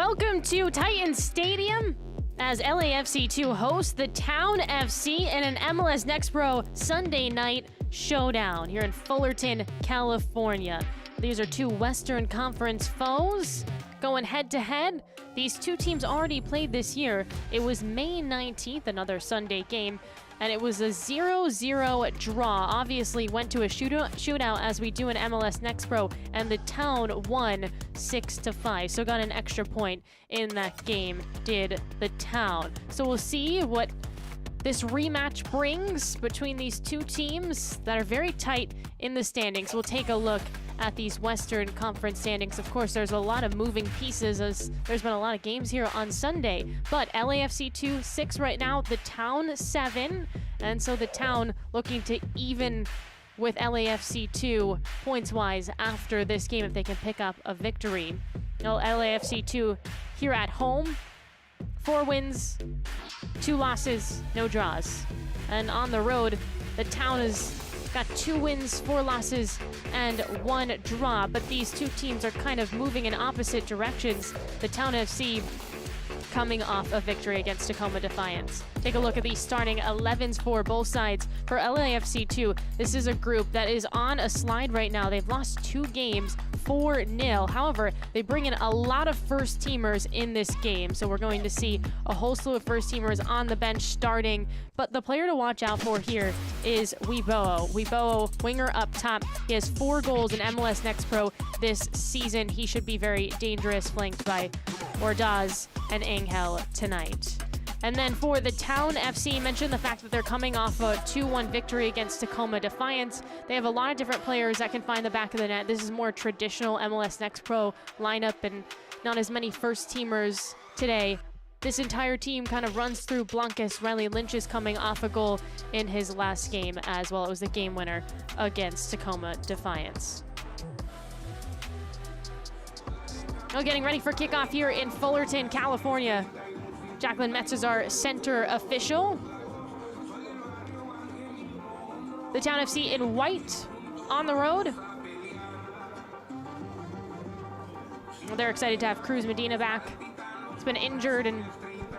Welcome to Titan Stadium as LAFC2 hosts the Town FC in an MLS Next Pro Sunday night showdown here in Fullerton, California. These are two Western Conference foes going head-to-head. These two teams already played this year. It was May 19th, another Sunday game, and it was a 0-0 draw. Obviously went to a shootout as we do in MLS Next Pro, and the Town won 6-5. So got an extra point in that game, did the Town. So we'll see what this rematch brings between these two teams that are very tight in the standings. We'll take a look at these Western Conference standings. Of course, there's a lot of moving pieces as there's been a lot of games here on Sunday, but LAFC2 6 right now, the Town 7, and so the Town looking to even with LAFC2 points-wise after this game if they can pick up a victory. Now, LAFC2 here at home, 4 wins, 2 losses, no draws. And on the road, the Town has got 2 wins, 4 losses, and 1 draw. But these two teams are kind of moving in opposite directions. The Town FC coming off a victory against Tacoma Defiance. Take a look at these starting 11s for both sides. For LAFC2, this is a group that is on a slide right now. They've lost 2 games, 4-0. However, they bring in a lot of first-teamers in this game, so we're going to see a whole slew of first-teamers on the bench starting. But the player to watch out for here is Weboa. Weboa, winger up top. He has 4 goals in MLS Next Pro this season. He should be very dangerous, flanked by Ordaz and Angel tonight. And then for the Town FC, mentioned the fact that they're coming off a 2-1 victory against Tacoma Defiance. They have a lot of different players that can find the back of the net. This is more traditional MLS Next Pro lineup and not as many first-teamers today. This entire team kind of runs through Blancas. Riley Lynch is coming off a goal in his last game as well. It was the game winner against Tacoma Defiance. Now getting ready for kickoff here in Fullerton, California. Jacqueline Metz is our center official. The Town FC in white on the road. They're excited to have Cruz Medina back. He's been injured and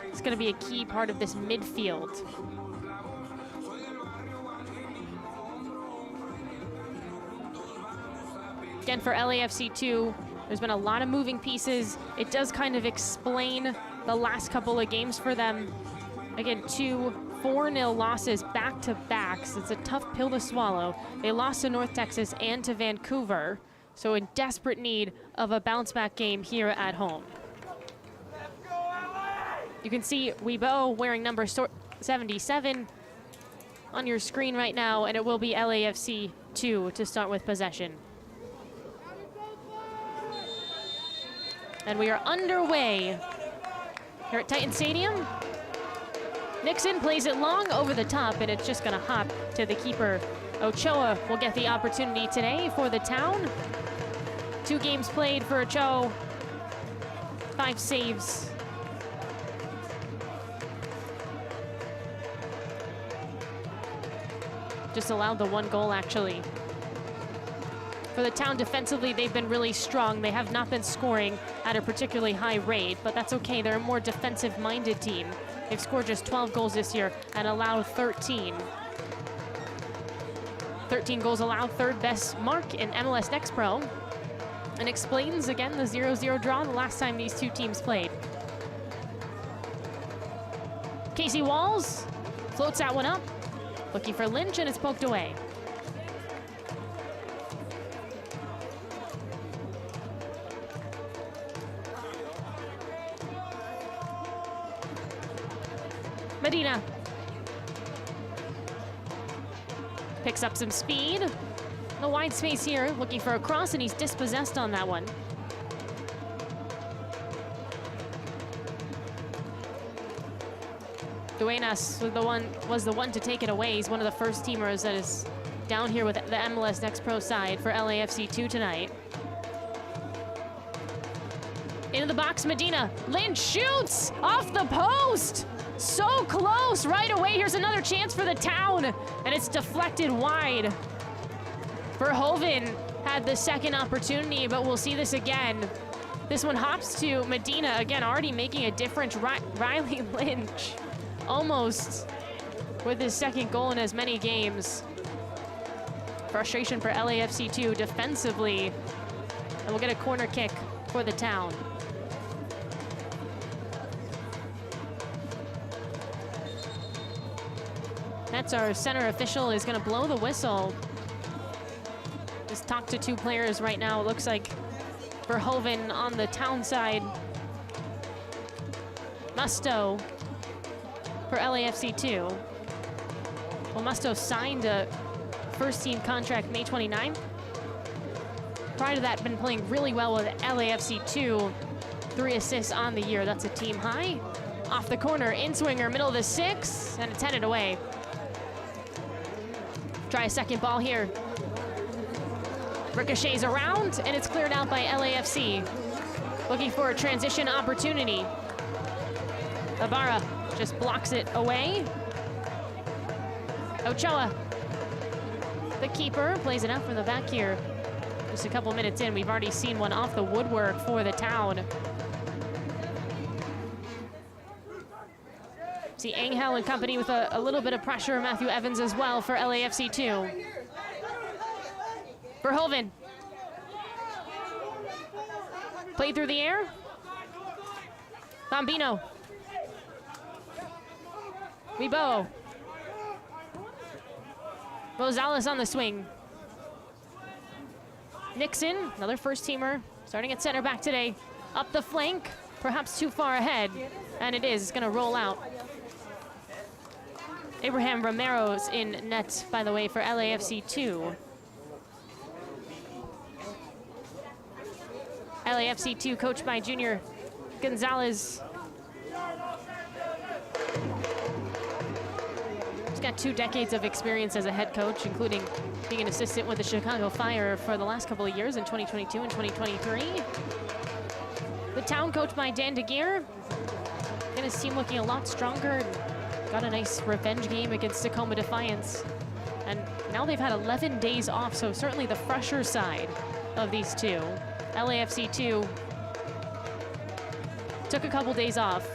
it's going to be a key part of this midfield. Again, for LAFC2, there's been a lot of moving pieces. It does kind of explain the last couple of games for them. Again, 2 4-0 losses back-to-back. So it's a tough pill to swallow. They lost to North Texas and to Vancouver, so in desperate need of a bounce-back game here at home. You can see Webo wearing number 77 on your screen right now, and it will be LAFC2 to start with possession. And we are underway here at Titan Stadium. Nixon plays it long over the top, and it's just gonna hop to the keeper. Ochoa will get the opportunity today for the Town. 2 games played for Ochoa, 5 saves. Just allowed the 1 goal, actually. For the Town defensively, they've been really strong. They have not been scoring at a particularly high rate, but that's okay. They're a more defensive-minded team. They've scored just 12 goals this year and allowed 13. 13 goals allowed, 3rd best mark in MLS Next Pro, and explains, again, the 0-0 draw the last time these two teams played. Casey Walls floats that one up, looking for Lynch, and it's poked away. Medina picks up some speed. The wide space here, looking for a cross, and he's dispossessed on that one. Duenas was the one to take it away. He's one of the first teamers that is down here with the MLS Next Pro side for LAFC2 tonight. Into the box, Medina. Lynch shoots off the post. So close right away. Here's another chance for the Town, and it's deflected wide. Verhoeven had the second opportunity, but we'll see this again. This one hops to Medina, again, already making a difference. Riley Lynch almost with his second goal in as many games. Frustration for LAFC too defensively. And we'll get a corner kick for the Town. That's our center official is gonna blow the whistle. Just talked to 2 players right now. It looks like Verhoeven on the Town side. Musto for LAFC 2. Well, Musto signed a first-team contract May 29th. Prior to that, been playing really well with LAFC 2. 3 assists on the year. That's a team high. Off the corner, in-swinger, middle of the 6, and it's headed away. Try a second ball here. Ricochets around, and it's cleared out by LAFC. Looking for a transition opportunity. Ibarra just blocks it away. Ochoa, the keeper, plays it out from the back here. Just a couple minutes in, we've already seen one off the woodwork for the Town. See Angel and company with a little bit of pressure. Matthew Evans as well for LAFC 2. Verhoeven. Played through the air. Bambino. Wibo. Rosales on the swing. Nixon, another first-teamer, starting at center back today. Up the flank, perhaps too far ahead. And it is, it's gonna roll out. Abraham Romero's in net, by the way, for LAFC 2. LAFC 2 coached by Junior Gonzalez. He's got 2 decades of experience as a head coach, including being an assistant with the Chicago Fire for the last couple of years in 2022 and 2023. The Town coached by Dan DeGeer. And his team looking a lot stronger. Got a nice revenge game against Tacoma Defiance. And now they've had 11 days off, so certainly the fresher side of these two. LAFC 2 took a couple days off.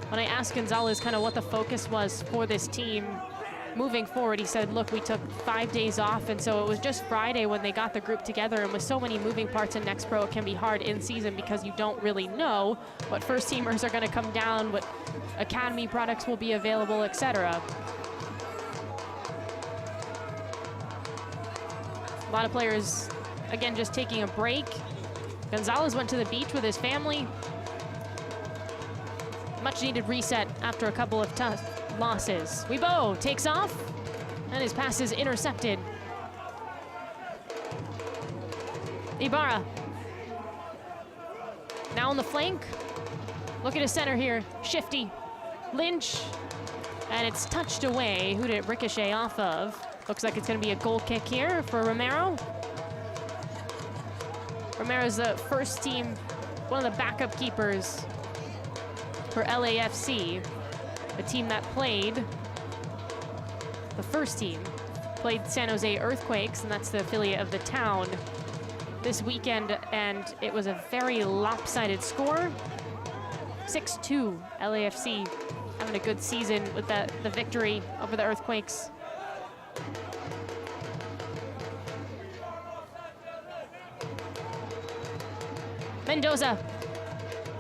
When I asked Gonzalez kind of what the focus was for this team moving forward, he said, look, we took 5 days off, and so it was just Friday when they got the group together, and with so many moving parts in Next Pro, it can be hard in season because you don't really know what first teamers are going to come down, what academy products will be available, etc. A lot of players, again, just taking a break. Gonzalez went to the beach with his family. Much needed reset after a couple of tough losses. Wibo takes off, and his pass is intercepted. Ibarra. Now on the flank. Look at his center here. Shifty. Lynch. And it's touched away. Who did it ricochet off of? Looks like it's going to be a goal kick here for Romero. Romero's the first team, one of the backup keepers for LAFC, a team that played, the first team, played San Jose Earthquakes, and that's the affiliate of the Town this weekend, and it was a very lopsided score. 6-2, LAFC having a good season with the victory over the Earthquakes. Mendoza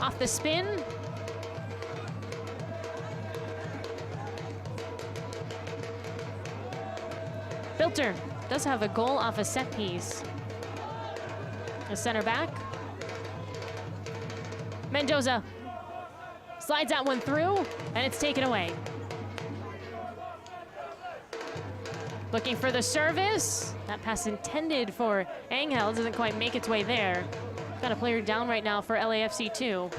off the spin. Filter does have a goal off a set piece. A center back. Mendoza slides that one through, and it's taken away. Looking for the service. That pass intended for Angel doesn't quite make its way there. Got a player down right now for LAFC 2.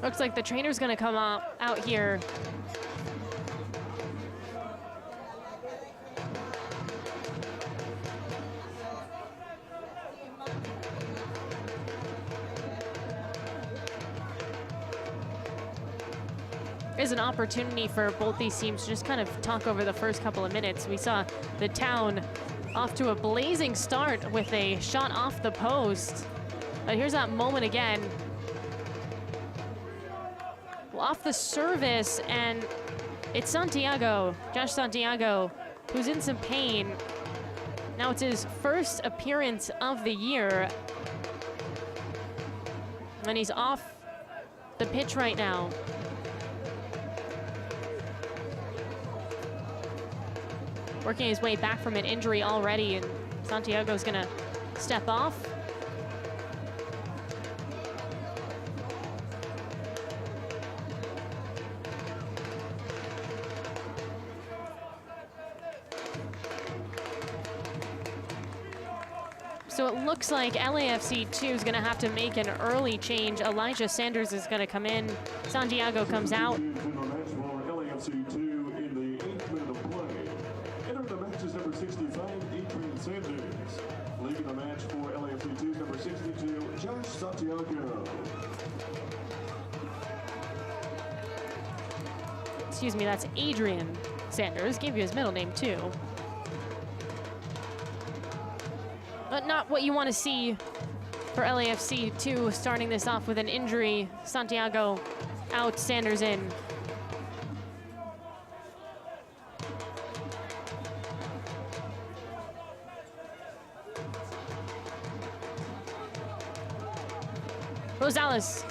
Looks like the trainer's gonna come out here. is an opportunity for both these teams to just kind of talk over the first couple of minutes. We saw the Town off to a blazing start with a shot off the post. But here's that moment again. Well, off the service, and it's Santiago, Josh Santiago, who's in some pain. Now it's his first appearance of the year. And he's off the pitch right now. Working his way back from an injury already, and Santiago's gonna step off. So it looks like LAFC 2 is gonna have to make an early change. Elijah Sanders is gonna come in. Santiago comes out. LAFC 2 in the 8th minute of play. Enter the match is number 65, Adrian Sanders. Leaving the match for LAFC 2's number 62, Josh Santiago. Excuse me, that's Adrian Sanders. Gave you his middle name too. But not what you want to see for LAFC 2 starting this off with an injury. Santiago out, Sanders in. Rosales.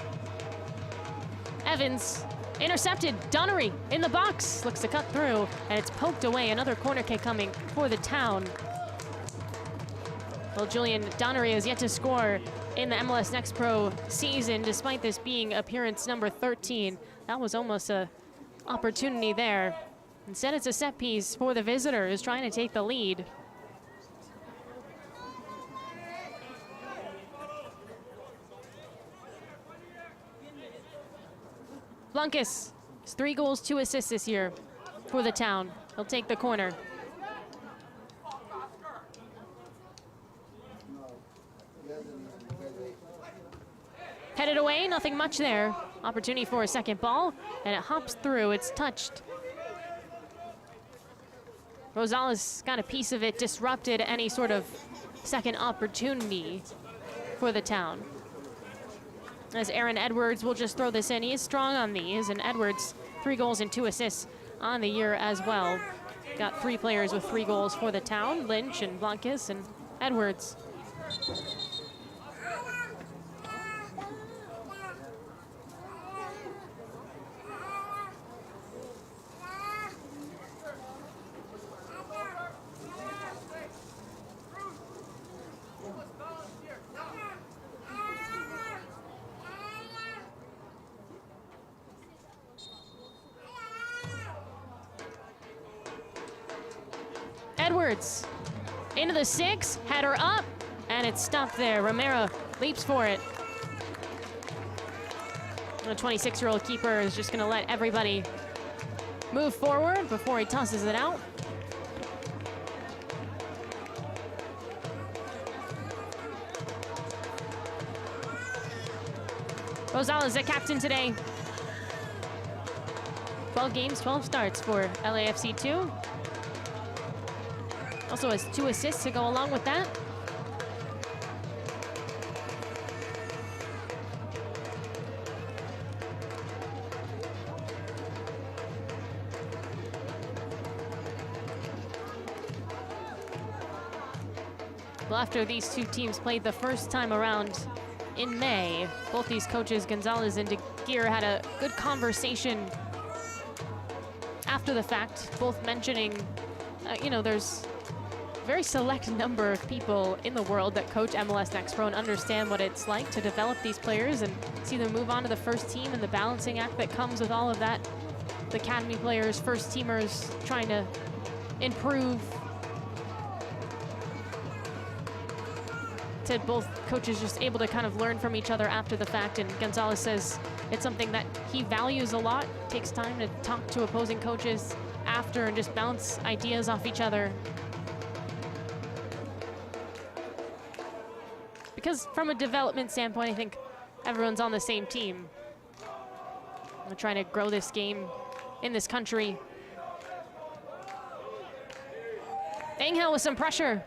Evans intercepted. Donnery in the box. Looks to cut through, and it's poked away. Another corner kick coming for the Town. Well, Julian Donnery has yet to score in the MLS Next Pro season, despite this being appearance number 13. That was almost a opportunity there. Instead, it's a set piece for the visitors trying to take the lead. Blancas has 3 goals, 2 assists this year for the Town. He'll take the corner. Headed away, nothing much there. Opportunity for a second ball, and it hops through. It's touched. Rosales got a piece of it, disrupted any sort of second opportunity for the Town. As Aaron Edwards will just throw this in. He is strong on these, and Edwards, 3 goals and 2 assists on the year as well. Got 3 players with 3 goals for the Town, Lynch and Blancas and Edwards. Edwards into the 6, header up, and it's stopped there. Romero leaps for it. The 26-year-old keeper is just gonna let everybody move forward before he tosses it out. Rosales, the captain today. 12 games, 12 starts for LAFC 2. Also has 2 assists to go along with that. Well, after these 2 teams played the first time around in May, both these coaches, Gonzalez and De Geer, had a good conversation after the fact, both mentioning, you know, there's very select number of people in the world that coach MLS Next Pro and understand what it's like to develop these players and see them move on to the first team and the balancing act that comes with all of that. The academy players, first teamers trying to improve. Said both coaches just able to kind of learn from each other after the fact, and Gonzalez says it's something that he values a lot. Takes time to talk to opposing coaches after and just bounce ideas off each other. Because from a development standpoint, I think everyone's on the same team. We're trying to grow this game in this country. Angel with some pressure.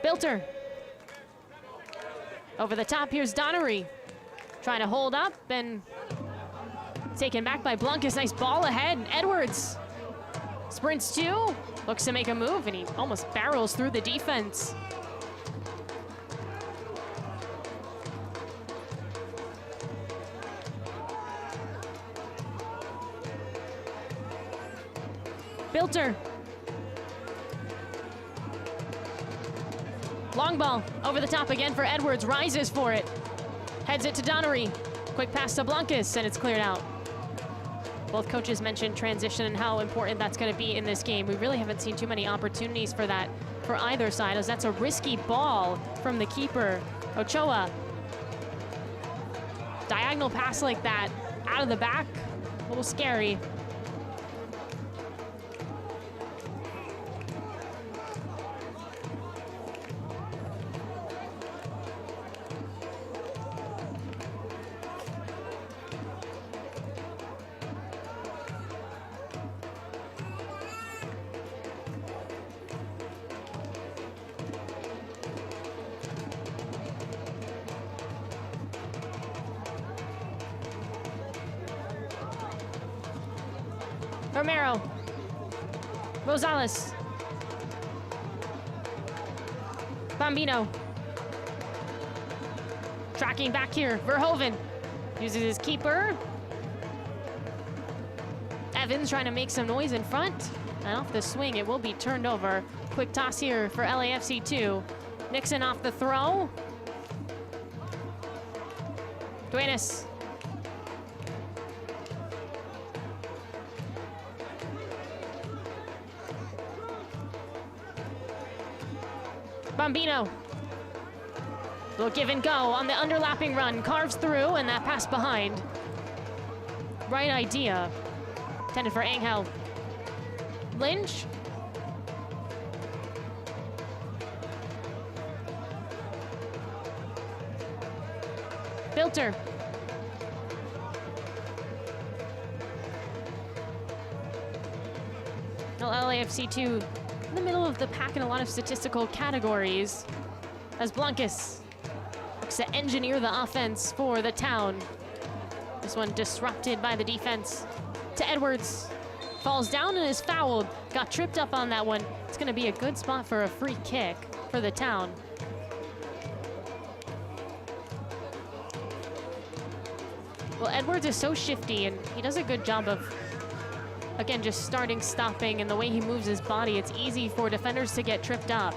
Bilter. Over the top, here's Donnery. Trying to hold up and taken back by Blunkis. Nice ball ahead. Edwards sprints two, looks to make a move, and he almost barrels through the defense. Bilter. Long ball over the top again for Edwards, rises for it. Heads it to Donnery. Quick pass to Blunkis, and it's cleared out. Both coaches mentioned transition and how important that's going to be in this game. We really haven't seen too many opportunities for that for either side, as that's a risky ball from the keeper, Ochoa. Diagonal pass like that, out of the back, a little scary. Romero. Rosales. Bambino. Tracking back here. Verhoeven uses his keeper. Evans trying to make some noise in front. And off the swing, it will be turned over. Quick toss here for LAFC 2. Nixon off the throw. Duenas. Bambino. Little give and go on the underlapping run. Carves through, and that pass behind. Right idea. Intended for Angel. Lynch. Bilter. Well, LAFC 2 in the middle of the pack in a lot of statistical categories, as Blunkis looks to engineer the offense for the Town. This one disrupted by the defense to Edwards. Falls down and is fouled. Got tripped up on that one. It's going to be a good spot for a free kick for the Town. Well, Edwards is so shifty, and he does a good job of, again, just starting, stopping, and the way he moves his body, it's easy for defenders to get tripped up.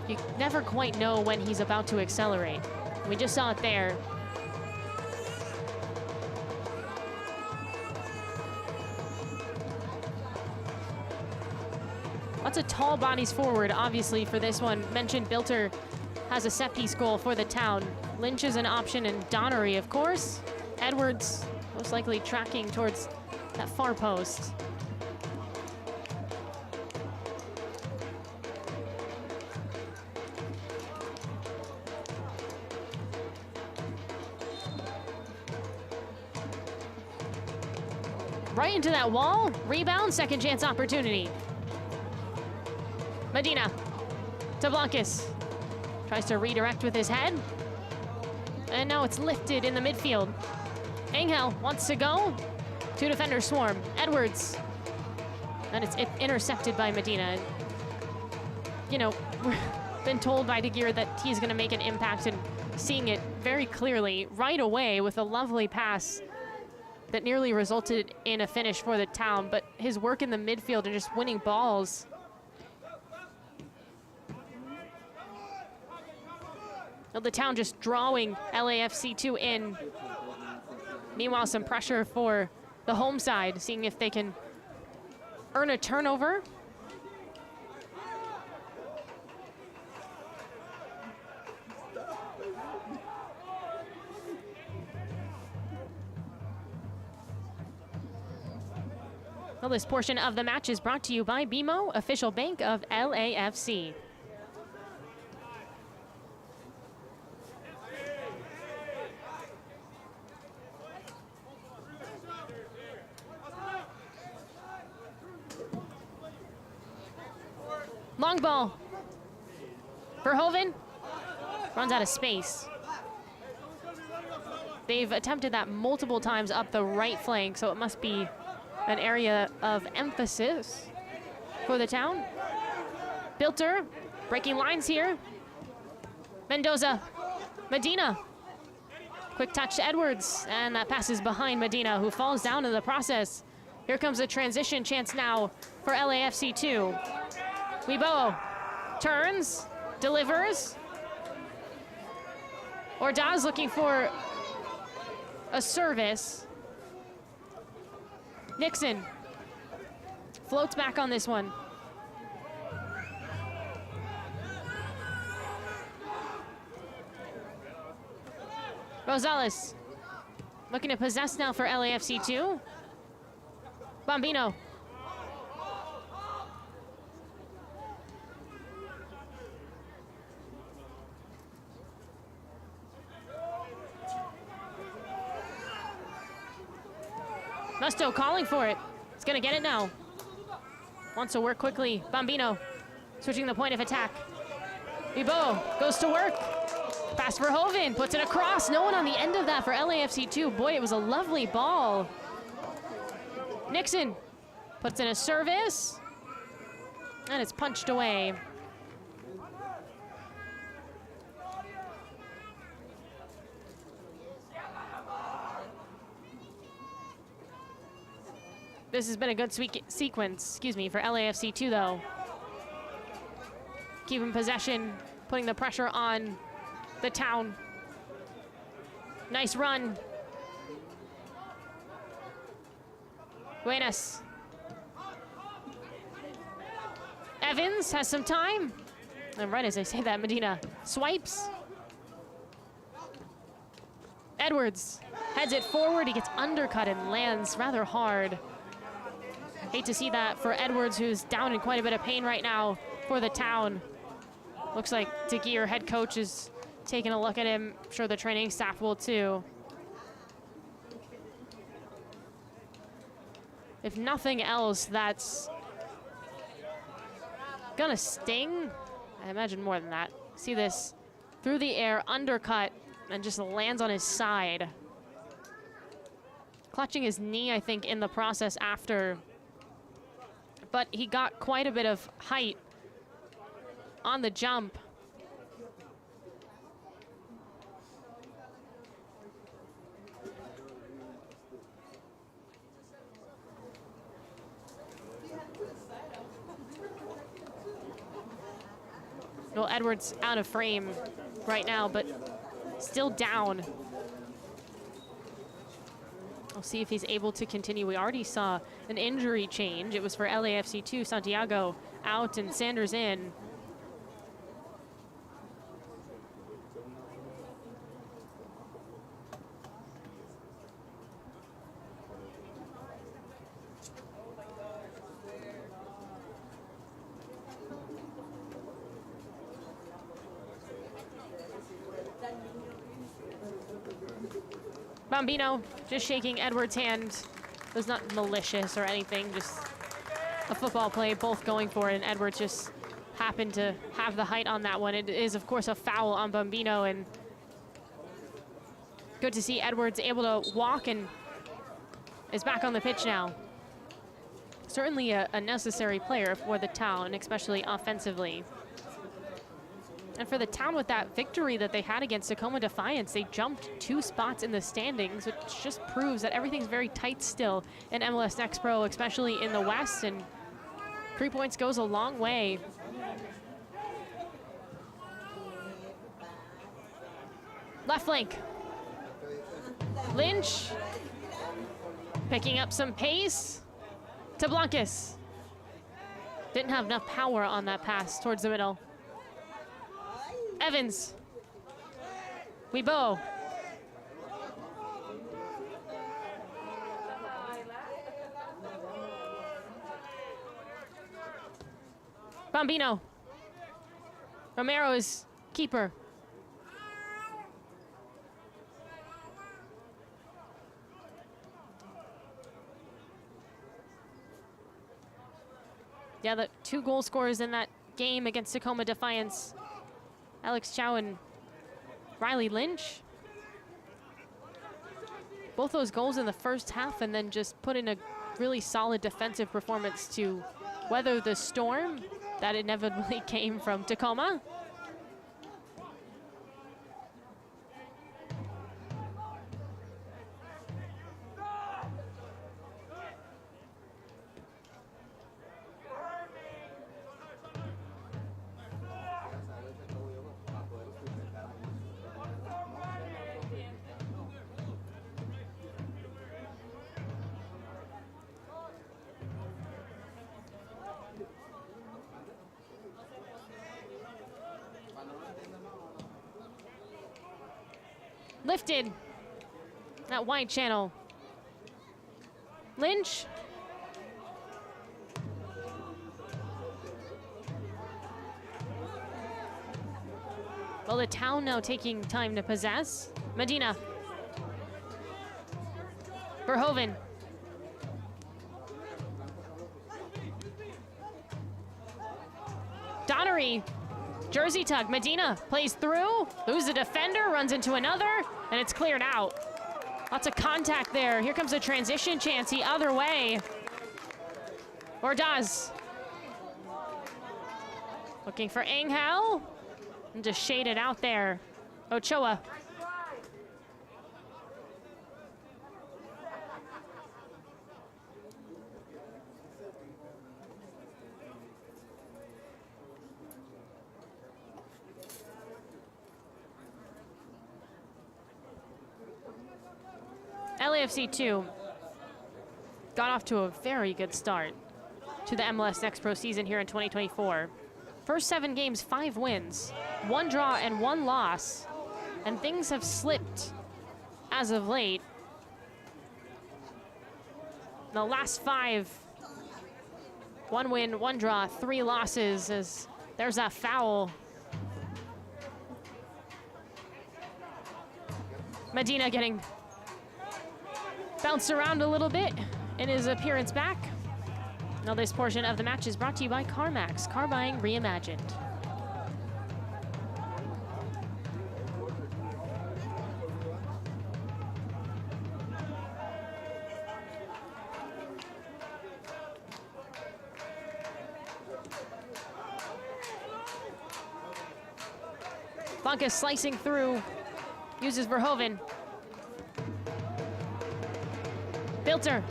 You never quite know when he's about to accelerate. We just saw it there. Lots of tall bodies forward, obviously, for this one. Mentioned Bilter has a set-piece goal for the Town. Lynch is an option, and Donnery, of course. Edwards most likely tracking towards that far post. Right into that wall. Rebound, second chance opportunity. Medina to Blunkis. Tries to redirect with his head. And now it's lifted in the midfield. Angel wants to go. Two defenders swarm. Edwards. And it's intercepted by Medina. You know, we've been told by De Geer that he's going to make an impact, and seeing it very clearly right away with a lovely pass that nearly resulted in a finish for the Town. But his work in the midfield and just winning balls. The Town just drawing LAFC 2 in. Meanwhile, some pressure for the home side, seeing if they can earn a turnover. Well, this portion of the match is brought to you by BMO, official bank of LAFC. Long ball. Verhoeven runs out of space. They've attempted that multiple times up the right flank, so it must be an area of emphasis for the Town. Bilter breaking lines here. Mendoza. Medina. Quick touch to Edwards, and that passes behind Medina, who falls down in the process. Here comes a transition chance now for LAFC 2. Weibo turns, delivers. Ordaz looking for a service. Nixon floats back on this one. Rosales looking to possess now for LAFC 2. Bombino. Musto calling for it. He's gonna get it now. Wants to work quickly. Bombino switching the point of attack. Ibo goes to work. Pass for Verhoeven, puts it across. No one on the end of that for LAFC 2. Boy, it was a lovely ball. Nixon puts in a service, and it's punched away. This has been a good sequence, for LAFC 2 though. Keeping possession, putting the pressure on the Town. Nice run. Buenas. Evans has some time. And right as I say that, Medina swipes. Edwards heads it forward. He gets undercut and lands rather hard. Hate to see that for Edwards, who's down in quite a bit of pain right now for the Town. Looks like De Geer, head coach, is taking a look at him. I'm sure the training staff will too. If nothing else, that's gonna sting. I imagine more than that. See this through the air, undercut, and just lands on his side. Clutching his knee, I think, in the process after. But he got quite a bit of height on the jump. Well, Edwards out of frame right now, but still down. We'll see if he's able to continue. We already saw an injury change. It was for LAFC 2, Santiago out and Sanders in. Bombino just shaking Edwards' hand. It was not malicious or anything, just a football play, both going for it, and Edwards just happened to have the height on that one. It is, of course, a foul on Bombino, and good to see Edwards able to walk and is back on the pitch now. Certainly a necessary player for the Town, especially offensively. And for the Town, with that victory that they had against Tacoma Defiance, they jumped 2 spots in the standings, which just proves that everything's very tight still in MLS Next Pro, especially in the West, and 3 points goes a long way. Left flank. Lynch picking up some pace to Blancas. Didn't have enough power on that pass towards the middle. Evans. Weibo. Bombino. Romero's keeper. Yeah, the 2 goal scorers in that game against Tacoma Defiance. Alex Chow and Riley Lynch. Both those goals in the first half, and then just put in a really solid defensive performance to weather the storm that inevitably came from Tacoma. Lifted. That wide channel. Lynch. Well, the Town now taking time to possess. Medina. Verhoeven. Donnery. Jersey tug. Medina plays through. Loses a defender. Runs into another. And it's cleared out. Lots of contact there. Here comes a transition chance the other way. Ordaz. Looking for Angel. And just shade it out there. Ochoa. LAFC 2 got off to a very good start to the MLS Next Pro season here in 2024. First 7 games, 5 wins, 1 draw and 1 loss, and things have slipped as of late. The last 5, 1 win, 1 draw, 3 losses, as there's that foul. Medina getting bounced around a little bit in his appearance back. Now this portion of the match is brought to you by CarMax, car buying reimagined. Blanca slicing through, uses Verhoeven. Filter.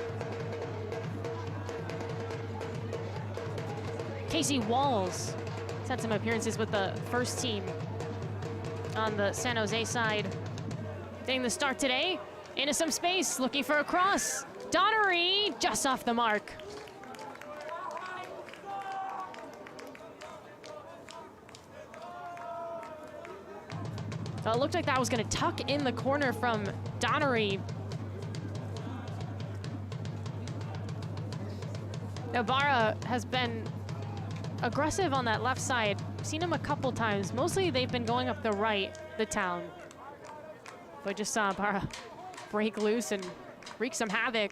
Casey Walls has had some appearances with the first team on the San Jose side. Getting the start today. Into some space, looking for a cross. Donnery just off the mark. It looked like that was going to tuck in the corner from Donnery. Ibarra has been aggressive on that left side. Seen him a couple times. Mostly they've been going up the right, the Town. But I just saw Ibarra break loose and wreak some havoc.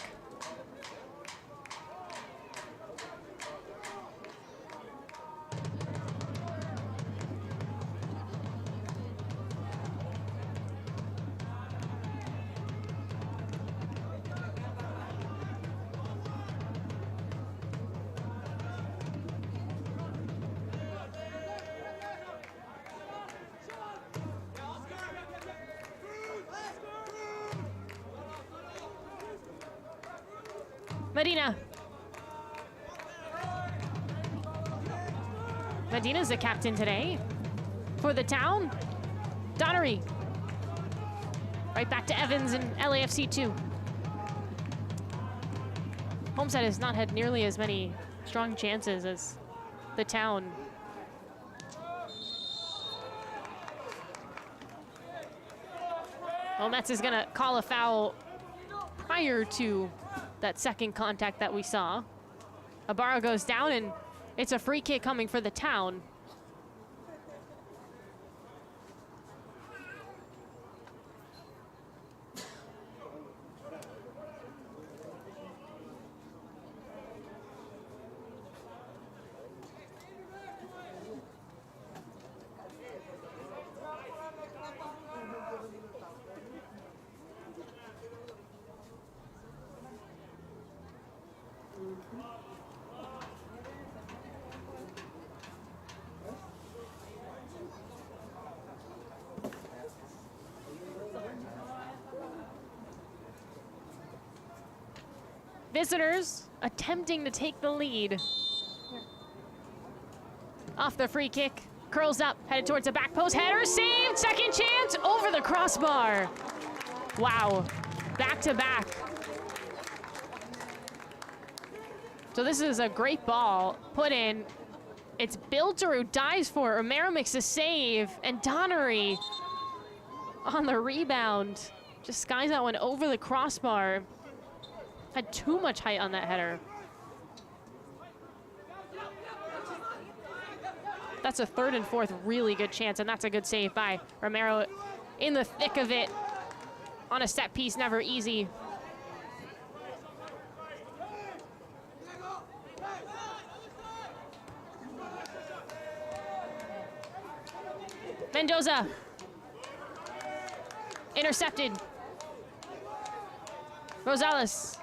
Medina. Medina's the captain today for the Town. Donnery. Right back to Evans and LAFC 2. Homestead has not had nearly as many strong chances as the Town. Well, Metz is gonna call a foul prior to that second contact that we saw. Ibarra goes down, and it's a free kick coming for the Town. Visitors attempting to take the lead. Off the free kick, curls up, headed towards the back post, header saved, second chance, over the crossbar. Wow, back to back. So this is a great ball put in. It's Bilter who dives for it. Romero makes a save, and Donnery on the rebound just skies that one over the crossbar. Had too much height on that header. That's a third and fourth really good chance, and that's a good save by Romero in the thick of it. On a set piece, never easy. Mendoza. Intercepted. Rosales.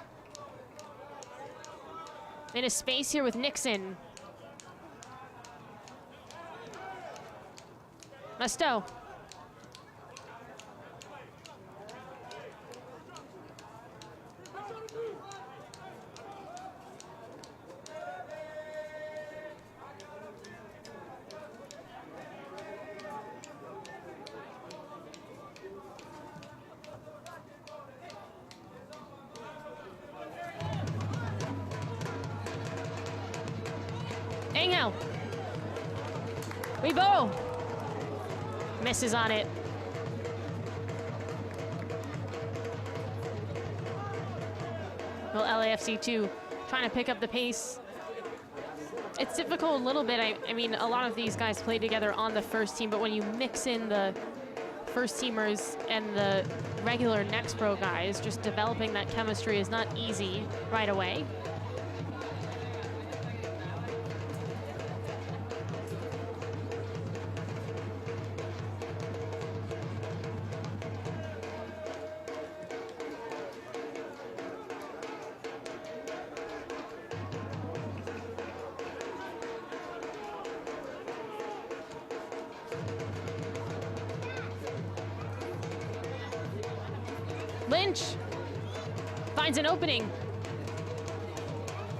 In a space here with Nixon. Musto. Angel. Weibo. Misses on it. Well, LAFC too, trying to pick up the pace. It's difficult a little bit. I mean, a lot of these guys play together on the first team, but when you mix in the first teamers and the regular next pro guys, just developing that chemistry is not easy right away. Lynch finds an opening.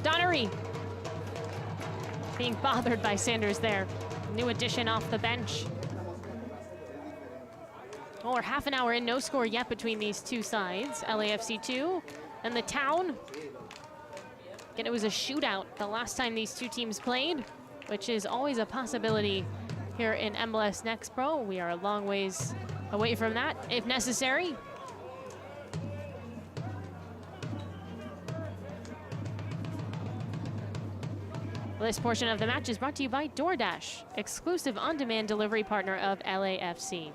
Donnery being bothered by Sanders there. New addition off the bench. Well, we're half an hour in, no score yet between these two sides. LAFC 2 and the Town. Again, it was a shootout the last time these two teams played, which is always a possibility here in MLS Next Pro. We are a long ways away from that, if necessary. This portion of the match is brought to you by DoorDash, exclusive on-demand delivery partner of LAFC.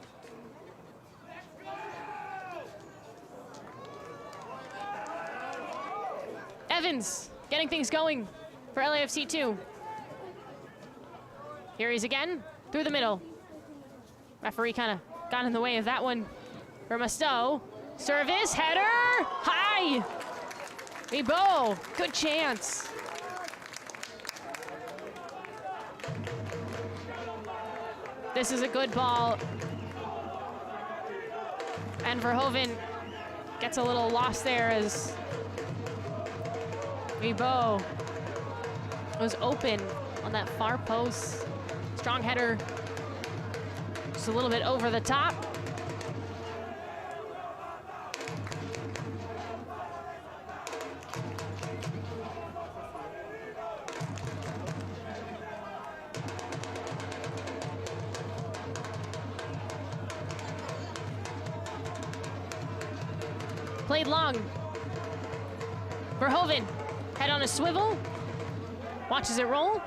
Evans getting things going for LAFC 2. Here he is again, through the middle. Referee kind of got in the way of that one for Musto. Service, header, high. Weibo, good chance. This is a good ball. And Verhoeven gets a little lost there as Weibo was open on that far post. Strong header, just a little bit over the top. Played long. Verhoeven, head on a swivel, watches it roll.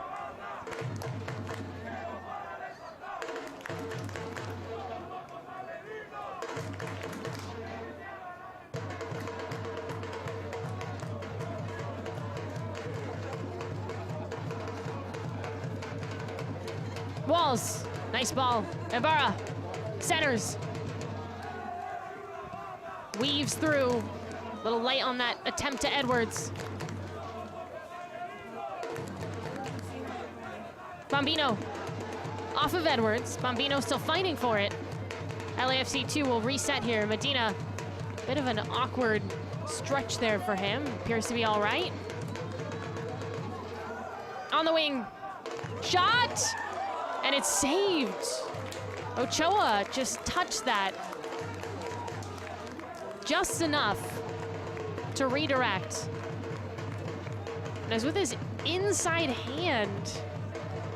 Walls, nice ball. Ibarra, centers. Weaves through, a little light on that attempt to Edwards. Bombino, off of Edwards. Bombino still fighting for it. LAFC 2 will reset here. Medina, bit of an awkward stretch there for him. Appears to be all right. On the wing. Shot! And it's saved. Ochoa just touched that. Just enough to redirect. And as with his inside hand,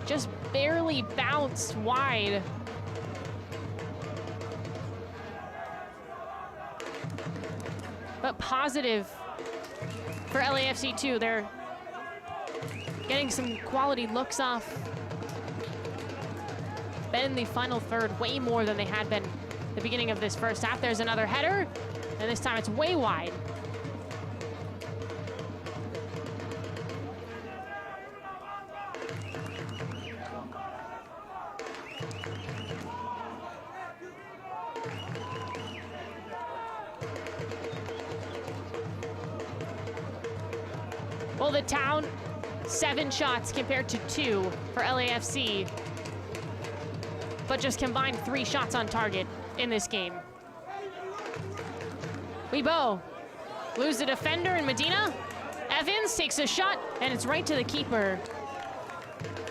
just barely bounced wide. But positive for LAFC too. They're getting some quality looks off. Been in the final third way more than they had been the beginning of this first half. There's another header, and this time it's way wide. Well, the Town, 7 shots compared to 2 for LAFC, but just combined 3 shots on target in this game. Weibo lose the defender in Medina. Evans takes a shot, and it's right to the keeper.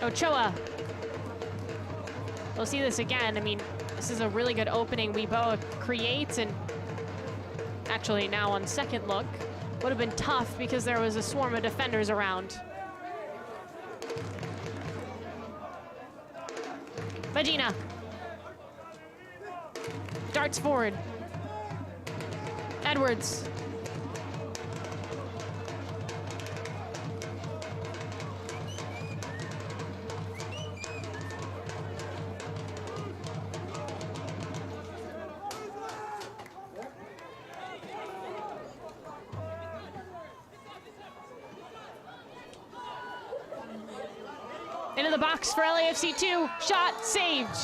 Ochoa. We'll see this again. I mean, this is a really good opening Weibo creates, and actually now on second look, would have been tough because there was a swarm of defenders around. Medina. Darts forward. Edwards. Into the box for LAFC 2. Shot saved.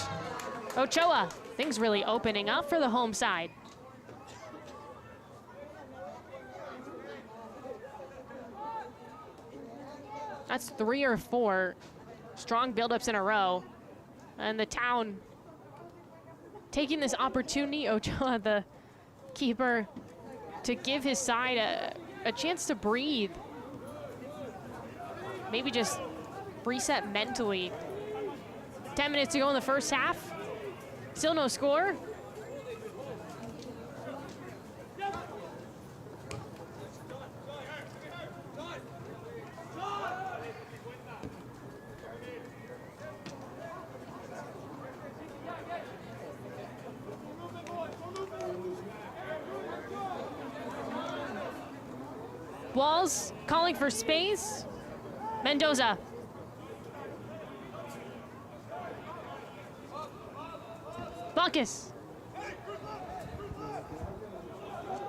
Ochoa. Things really opening up for the home side. That's 3 or 4 strong buildups in a row. And the Town taking this opportunity, Ochoa, the keeper, to give his side a chance to breathe. Maybe just reset mentally. 10 minutes to go in the first half. Still no score. Walls calling for space. Mendoza. Buckus.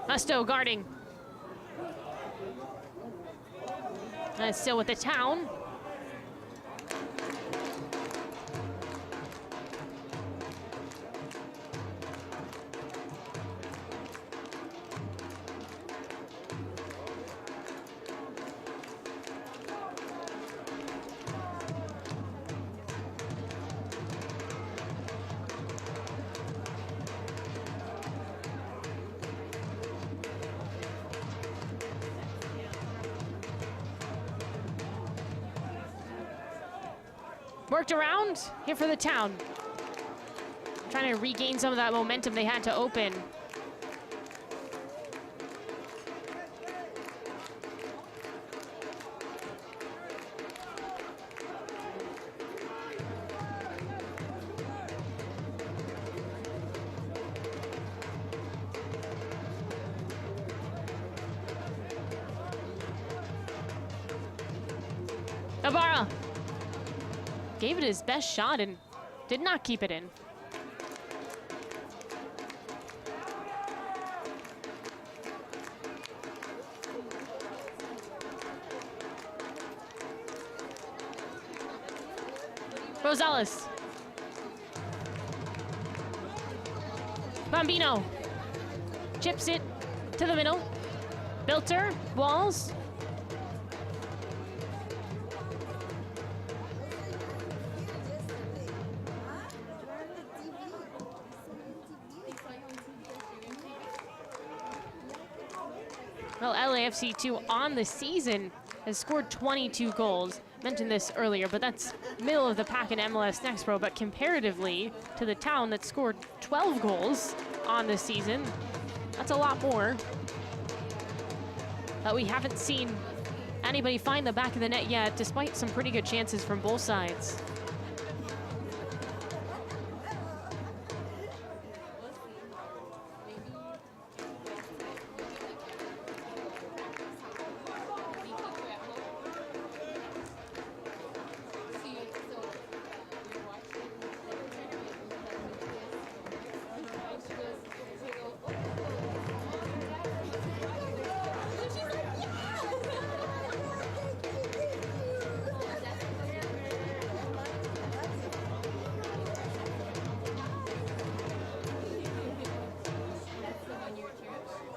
Musto guarding. And it's still with the Town. Worked around here for the Town. Trying to regain some of that momentum they had to open. Ibarra gave it his best shot and did not keep it in. Rosales. Bambino chips it to the middle. Bilter, Walls. Well, LAFC2 on the season has scored 22 goals. Mentioned this earlier, but that's middle of the pack in MLS Next Pro. But comparatively to the Town that scored 12 goals on the season, that's a lot more. But we haven't seen anybody find the back of the net yet, despite some pretty good chances from both sides.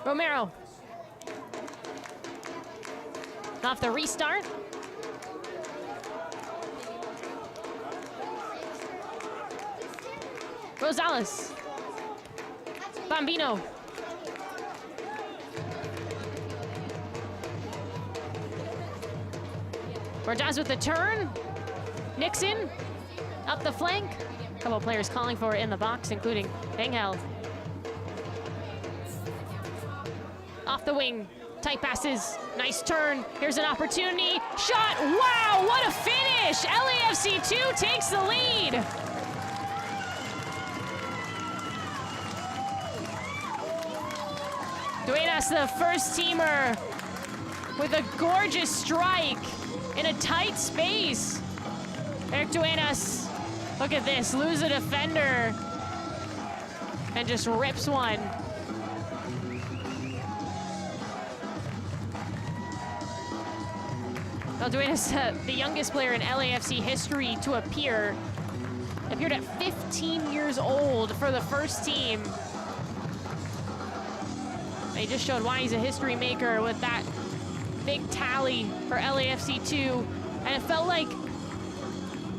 Romero. Off the restart. Rosales. Bambino. Borjas with the turn. Nixon up the flank. A couple of players calling for it in the box, including Engel. Off the wing, tight passes, nice turn. Here's an opportunity, shot, wow, what a finish! LAFC2 takes the lead. Duenas, the first teamer, with a gorgeous strike in a tight space. Eric Duenas, look at this, lose a defender, and just rips one. Well, Duenas, the youngest player in LAFC history to appeared at 15 years old for the first team. And he just showed why he's a history maker with that big tally for LAFC2. And it felt like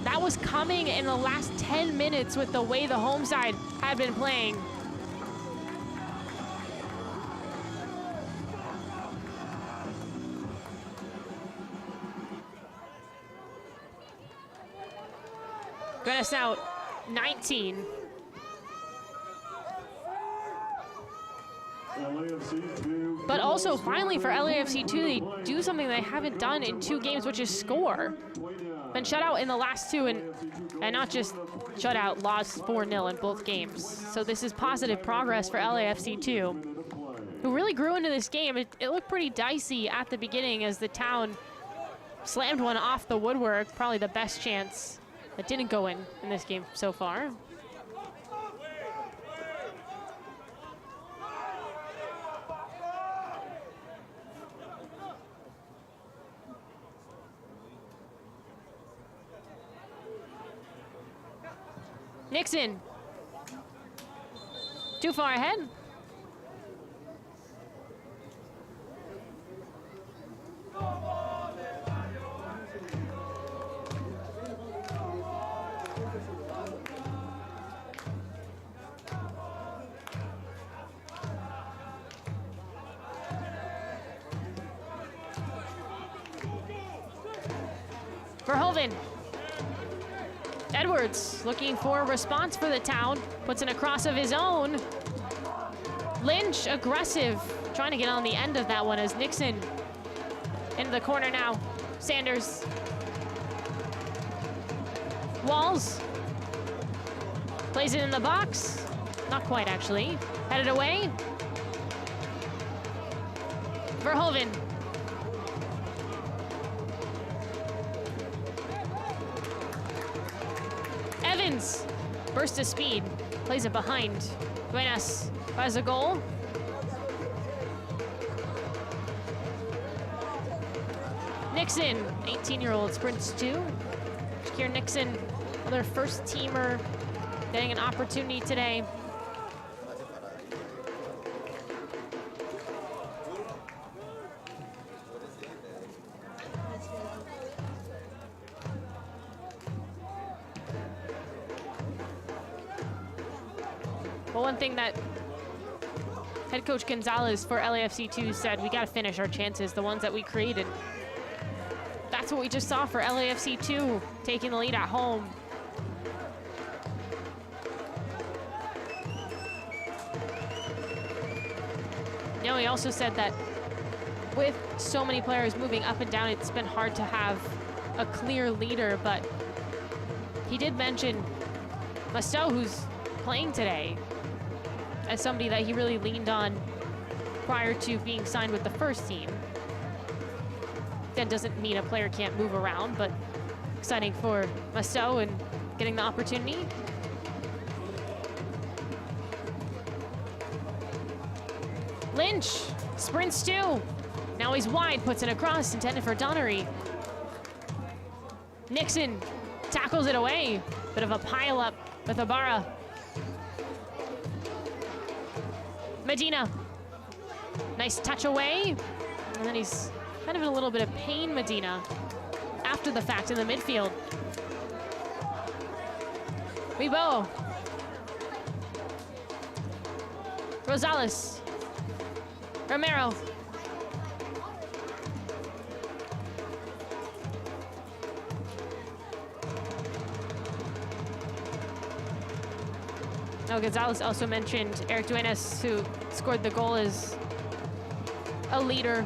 that was coming in the last 10 minutes with the way the home side had been playing. Duenas now 19. But also, finally, for LAFC2, they do something they haven't done in 2 games, which is score. Been shut out in the last 2, and not just shut out, lost 4-0 in both games. So this is positive progress for LAFC2, who really grew into this game. It looked pretty dicey at the beginning as the Town slammed one off the woodwork, probably the best chance that didn't go in this game so far. Nixon. Too far ahead. Verhoeven. Edwards looking for a response for the Town. Puts in a cross of his own. Lynch, aggressive. Trying to get on the end of that one as Nixon into the corner now. Sanders. Walls. Plays it in the box. Not quite, actually. Headed away. Verhoeven. Evans, burst of speed, plays it behind. Duenas buys a goal. Nixon, 18-year-old, sprints 2. Shakir Nixon, another first teamer, getting an opportunity today. Well, one thing that Head coach Gonzalez for LAFC2 said, we got to finish our chances, the ones that we created. That's what we just saw for LAFC2, taking the lead at home. You know, he also said that with so many players moving up and down, it's been hard to have a clear leader, but he did mention Musto, who's playing today, as somebody that he really leaned on prior to being signed with the first team. That doesn't mean a player can't move around, but exciting for Musto and getting the opportunity. Lynch sprints too. Now he's wide, puts it across, intended for Donnery. Nixon tackles it away. Bit of a pile-up with Ibarra. Medina, nice touch away. And then he's kind of in a little bit of pain, Medina, after the fact in the midfield. Rebo. Rosales. Romero. Oh, Gonzalez also mentioned Eric Duenas, who scored the goal, as a leader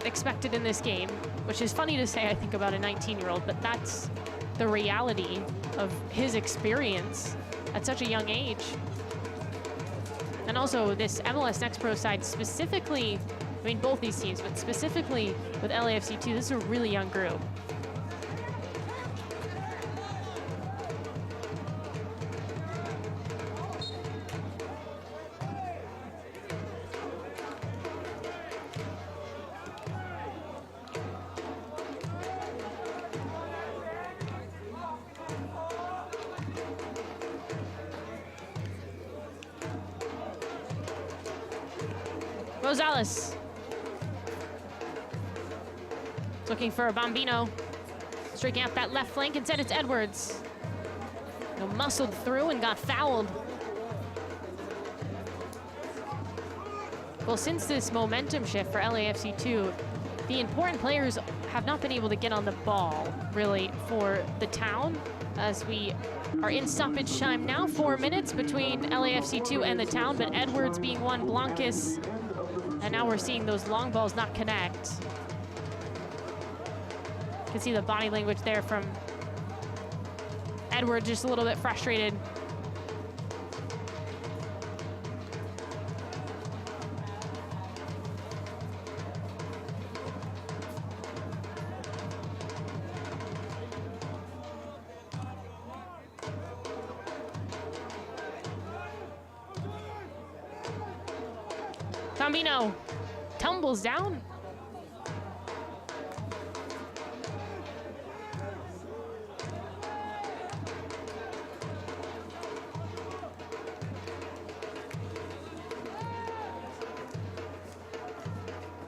expected in this game, which is funny to say, I think, about a 19-year-old, but that's the reality of his experience at such a young age. And also this MLS Next Pro side specifically, I mean both these teams, but specifically with LAFC2, this is a really young group. Rosales. Looking for a Bambino. Streaking out that left flank. Instead, it's Edwards. Muscled through and got fouled. Well, since this momentum shift for LAFC2, the important players have not been able to get on the ball, really, for the Town, as we are in stoppage time now. 4 minutes between LAFC2 and the Town, but Edwards being one, Blancas. And now we're seeing those long balls not connect. You can see the body language there from Edward, just a little bit frustrated. Bambino tumbles down.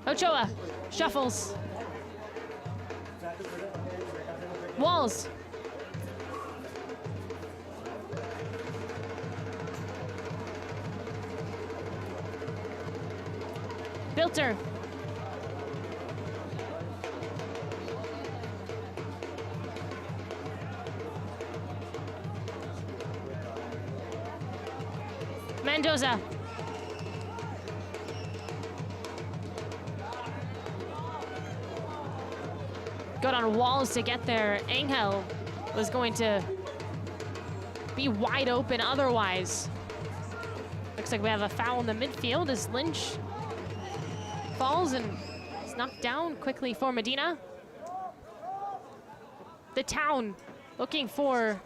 Ochoa shuffles. Walls. Filter. Mendoza. Got on walls to get there. Angel was going to be wide open otherwise. Looks like we have a foul in the midfield as Lynch falls and is knocked down quickly for Medina. The Town looking for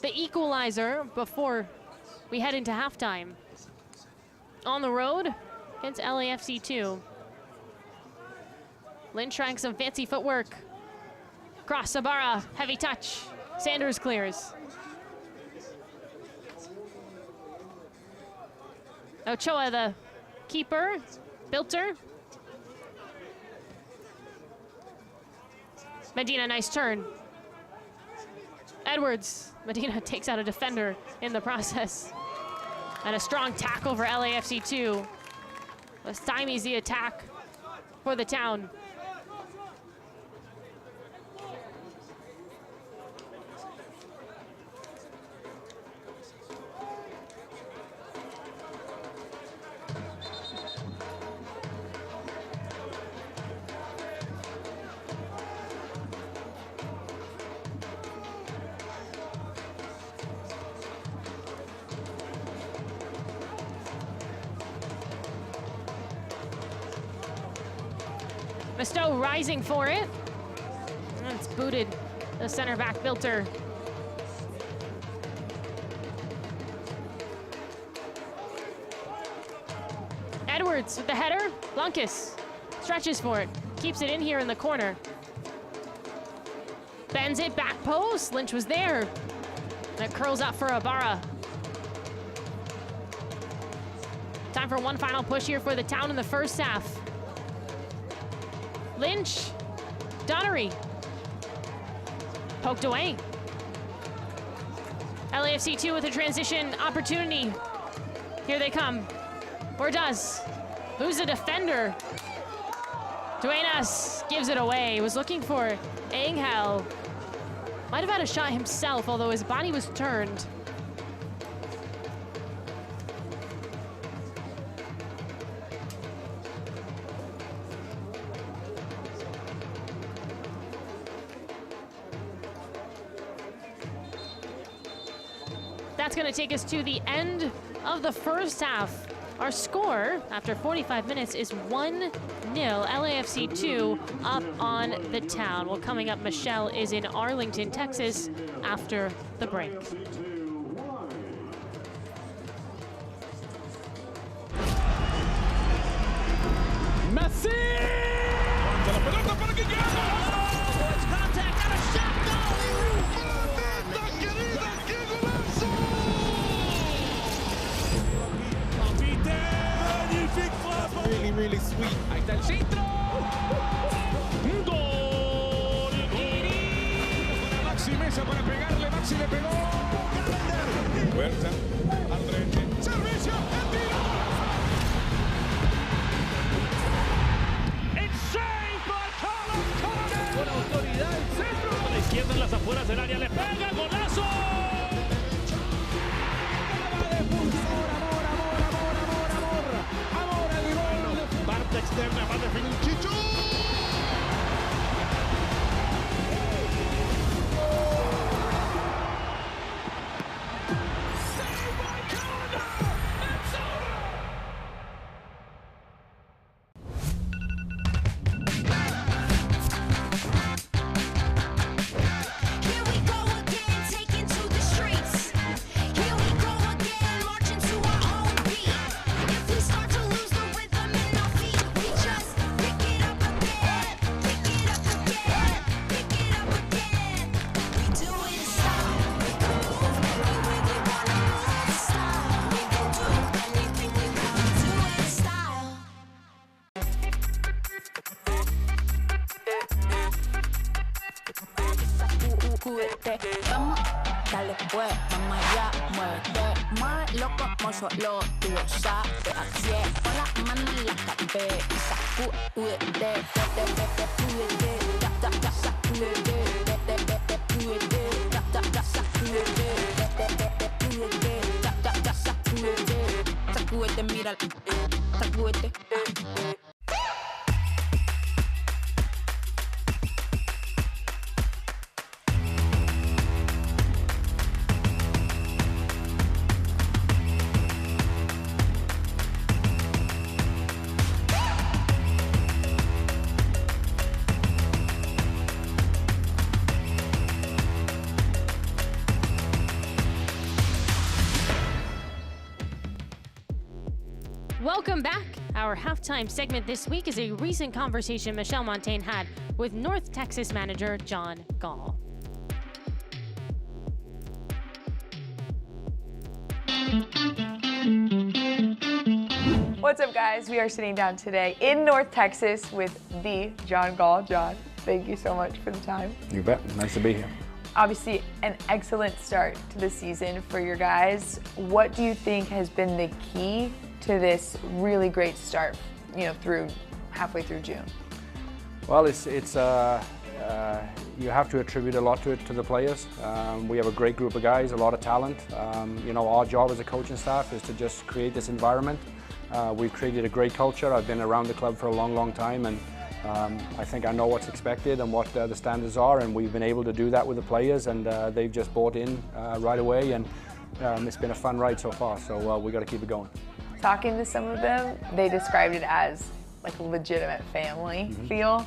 the equalizer before we head into halftime. On the road against LAFC2. Lynch trying some fancy footwork. Cross Sabara, heavy touch. Sanders clears. Ochoa, the keeper. Bilter. Medina, nice turn. Edwards. Medina takes out a defender in the process. And a strong tackle for LAFC 2. Stymies the attack for the Town. Musto rising for it. And it's booted. The center back, Bilter. Edwards with the header. Blunkus stretches for it. Keeps it in here in the corner. Bends it, back post. Lynch was there. And it curls up for Ibarra. Time for one final push here for the Town in the first half. Lynch, Donnery, poked away. LAFC 2 with a transition opportunity. Here they come. Bordas, lose a defender. Duenas gives it away. Was looking for Angel. Might have had a shot himself, although his body was turned. That's going to take us to the end of the first half. Our score after 45 minutes is 1-0. LAFC 2 up on the Town. Well, coming up, Michelle is in Arlington, Texas after the break. Messi! Really sweet. Ahí está el centro. Gol. Para Maxi Mesa para pegarle. Maxi le pegó. Huerta. Al derecho. Servicio. El tiro. It's saved by Carlos Coronel. Con autoridad el centro. A la izquierda en las afueras del área. Le pega. Golazo. Externa va a definir Chicho. Vamos, dale pues, vamos allá, muévete más loco como solo tú lo sabes. Así es, pon las manos en la cabeza, sacúdete, sacúdete, sacúdete, mira, sacúdete. Welcome back. Our halftime segment this week is a recent conversation Michelle Montaigne had with North Texas manager John Gall. What's up, guys? We are sitting down today in North Texas with the John Gall. John, thank you so much for the time. You bet. Nice to be here. Obviously, an excellent start to the season for your guys. What do you think has been the key to this really great start, through halfway through June? Well, you have to attribute a lot to the players. We have a great group of guys, a lot of talent. Our job as a coaching staff is to just create this environment. We've created a great culture. I've been around the club for a long, long time, and I think I know what's expected and what the standards are, and we've been able to do that with the players, and they've just bought in right away, and it's been a fun ride so far, so we got to keep it going. Talking to some of them, they described it as like a legitimate family feel.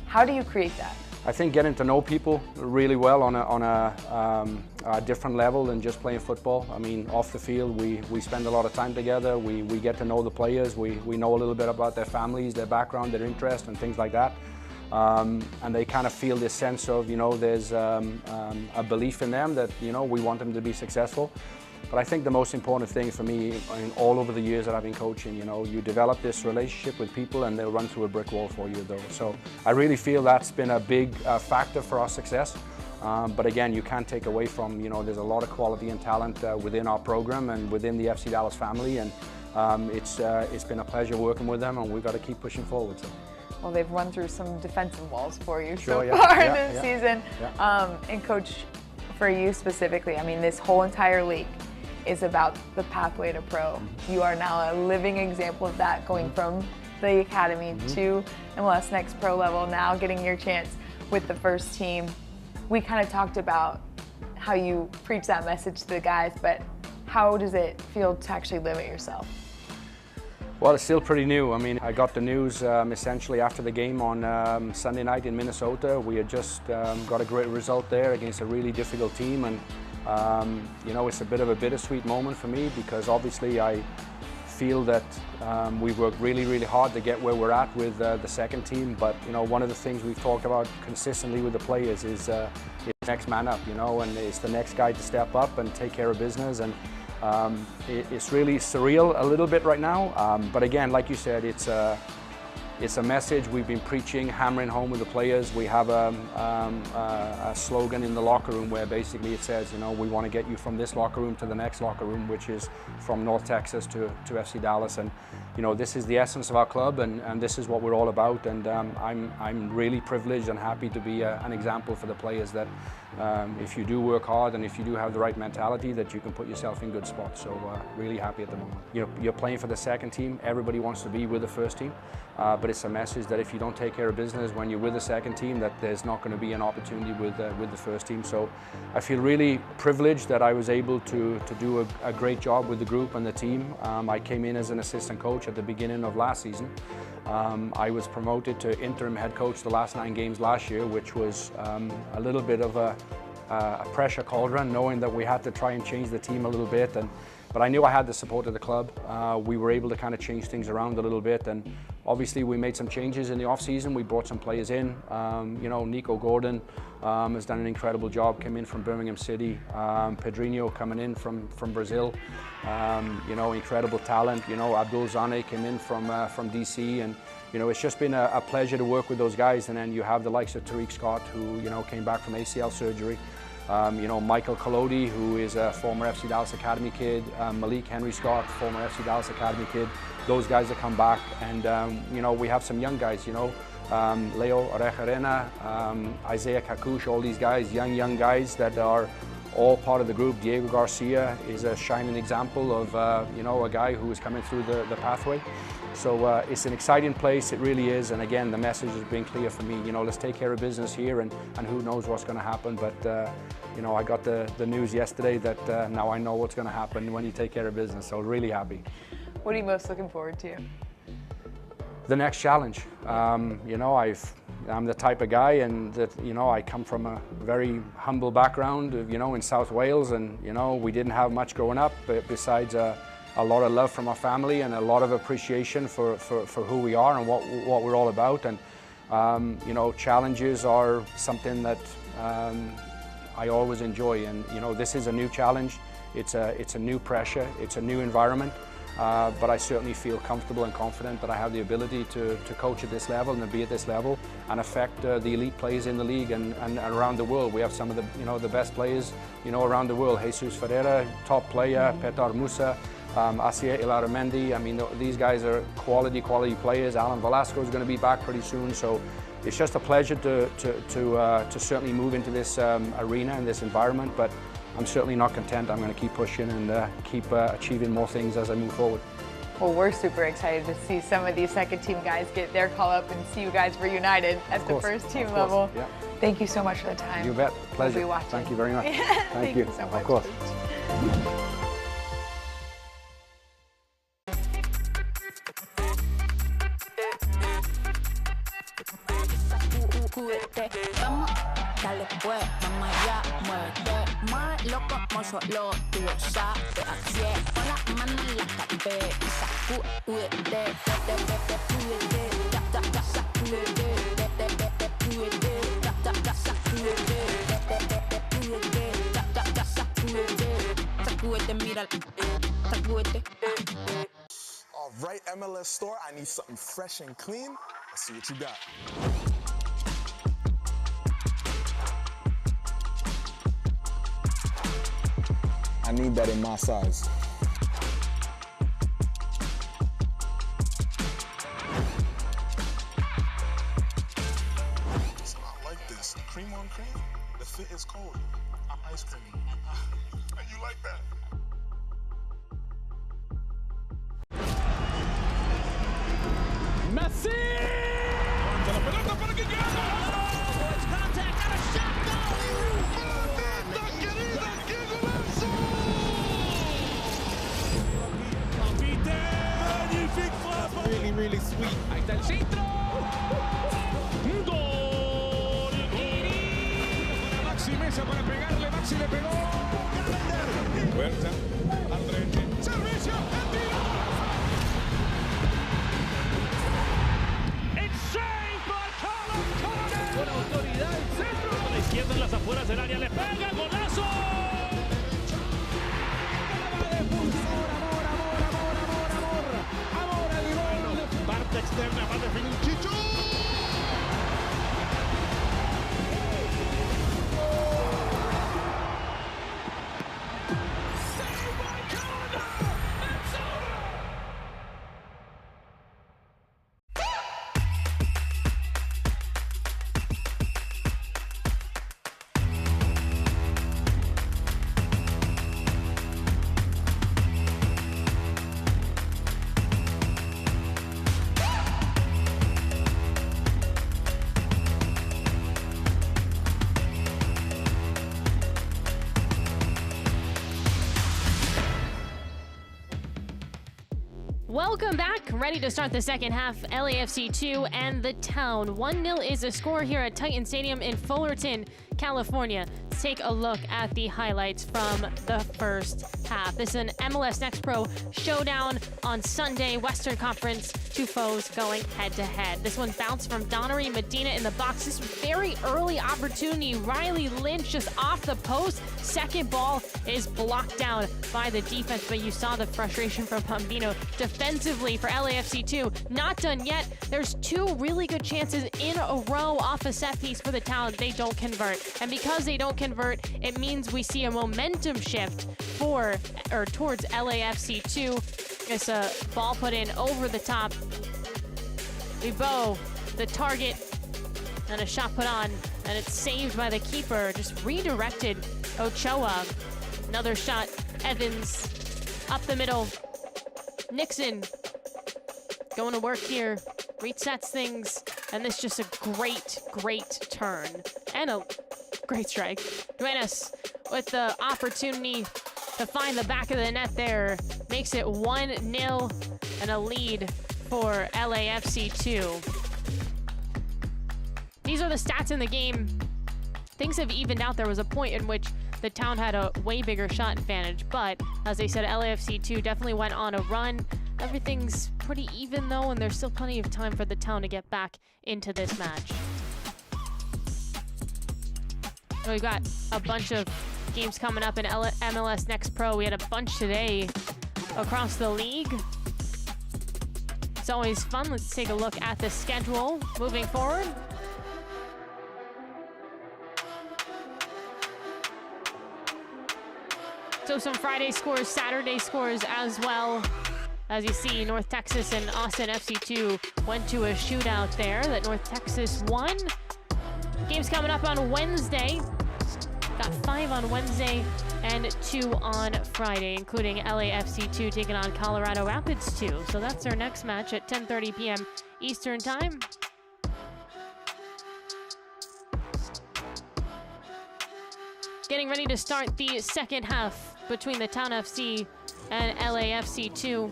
How do you create that? I think getting to know people really well on a different level than just playing football. I mean, off the field, we spend a lot of time together. We get to know the players. We know a little bit about their families, their background, their interests, and things like that. And they kind of feel this sense of, there's a belief in them that, we want them to be successful. But I think the most important thing for me, all over the years that I've been coaching, you develop this relationship with people and they'll run through a brick wall for you, though. So I really feel that's been a big factor for our success. But again, you can't take away from, there's a lot of quality and talent within our program and within the FC Dallas family. And it's been a pleasure working with them, and we've got to keep pushing forward. So. Well, they've run through some defensive walls for you so yeah, far yeah, this season. Yeah. And Coach, for you specifically, I mean, this whole entire league is about the pathway to pro. You are now a living example of that, going from the academy to MLS Next Pro level, now getting your chance with the first team. We kind of talked about how you preach that message to the guys, but how does it feel to actually live it yourself? Well, it's still pretty new. I mean, I got the news essentially after the game on Sunday night in Minnesota. We had just got a great result there against a really difficult team, and it's a bit of a bittersweet moment for me, because obviously I feel that we've worked really, really hard to get where we're at with the second team. But one of the things we've talked about consistently with the players is next man up, and it's the next guy to step up and take care of business. And it's really surreal a little bit right now. But again, like you said, it's a message we've been preaching, hammering home with the players. We have a slogan in the locker room where basically it says, we want to get you from this locker room to the next locker room, which is from North Texas to FC Dallas. And this is the essence of our club, and this is what we're all about. And I'm really privileged and happy to be an example for the players that if you do work hard and if you do have the right mentality, that you can put yourself in good spots. So really happy at the moment. You're playing for the second team. Everybody wants to be with the first team. But it's a message that if you don't take care of business when you're with the second team, that there's not going to be an opportunity with the first team. So I feel really privileged that I was able to do a great job with the group and the team. I came in as an assistant coach at the beginning of last season. I was promoted to interim head coach the last 9 games last year, which was a little bit of a pressure cauldron, knowing that we had to try and change the team a little bit. But I knew I had the support of the club. We were able to kind of change things around a little bit, and obviously we made some changes in the off-season. We brought some players in. Nico Gordon has done an incredible job, came in from Birmingham City. Pedrinho coming in from Brazil. Incredible talent. Abdul Zane came in from DC, and it's just been a pleasure to work with those guys. And then you have the likes of Tariq Scott, who came back from ACL surgery. Michael Collodi, who is a former FC Dallas Academy kid, Malik Henry Scott, former FC Dallas Academy kid. Those guys that come back, and we have some young guys, Leo Orejarena, Isaiah Kakush, all these guys, young guys that are all part of the group. Diego Garcia is a shining example of a guy who is coming through the pathway. So it's an exciting place, it really is. And again, the message has been clear for me. Let's take care of business here, and who knows what's going to happen. But I got the news yesterday that now I know what's going to happen when you take care of business. So really happy. What are you most looking forward to? The next challenge. I'm the type of guy, and that I come from a very humble background, in South Wales, and we didn't have much growing up, but besides a lot of love from our family and a lot of appreciation for who we are and what we're all about. And challenges are something that I always enjoy, and this is a new challenge. It's a new pressure. It's a new environment. but I certainly feel comfortable and confident that I have the ability to coach at this level and to be at this level and affect the elite players in the league and around the world. We have some of the the best players around the world. Jesus Ferreira, top player, Petar Musa, Asier Ilaramendi. I mean, these guys are quality players. Alan Velasco is going to be back pretty soon, so it's just a pleasure to certainly move into this arena and this environment. But I'm certainly not content. I'm going to keep pushing and keep achieving more things as I move forward. Well, we're super excited to see some of these second team guys get their call up and see you guys reunited at the first team level. Yeah. Thank you so much for the time. You bet. Pleasure. We'll be watching. Thank you very much. Thank you so much. Of course. Vamos, dale pues, mamá ya, muévete más loco como solo tú lo sabes. Así es, con las manos en la cabeza, sacúdete, sacúdete, mira, sacúdete. All right, MLS store, I need something fresh and clean. Let's see what you got. I need that in my size. I like this. Cream on cream. The fit is cold. Ice cream. You like that? Messi. La pelota para que contact and a shot goal. Querida, qué golazo. Magnifique frappe. Really sweet. Ahí está el centro. Gol. Maxi Mesa para pegarle. Maxi le pegó. Huerta. Andretti. Servicio. El tiro. Con autoridad el centro. A la izquierda en las afueras del área le pega. ¡Golazo! Amor al gol. Parte externa va a definir Chicho. Welcome back. Ready to start the second half. LAFC 2 and the Town. 1-0 is the score here at Titan Stadium in Fullerton, California. Let's take a look at the highlights from the first half. This is an MLS Next Pro showdown on Sunday. Western Conference, two foes going head-to-head. This one bounced from Donnery Medina in the box. This very early opportunity. Riley Lynch just off the post. Second ball is blocked down by the defense, but you saw the frustration from Bambino defensively for LAFC 2. Not done yet. There's two really good chances in a row off a set piece for the Town. They don't convert. And because they don't convert, it means we see a momentum shift towards LAFC 2. It's a ball put in over the top. Libo, the target, and a shot put on, and it's saved by the keeper. Just redirected Ochoa. Another shot, Evans, up the middle. Nixon going to work here, resets things, and this just a great turn. And a great strike. Duenas with the opportunity to find the back of the net there. Makes it 1-0 and a lead for LAFC 2. These are the stats in the game. Things have evened out. There was a point in which the Town had a way bigger shot advantage, but as I said, LAFC 2 definitely went on a run. Everything's pretty even though, and there's still plenty of time for the Town to get back into this match. We've got a bunch of games coming up in MLS Next Pro. We had a bunch today. across the league. It's always fun. Let's take a look at the schedule moving forward. So some Friday scores, Saturday scores as well. As you see, North Texas and Austin FC2 went to a shootout there that North Texas won. Games coming up on Wednesday. Got 5 on Wednesday and 2 on Friday, including LAFC2 taking on Colorado Rapids 2. So that's our next match at 10:30 p.m. Eastern Time. Getting ready to start the second half between the Town FC and LAFC2.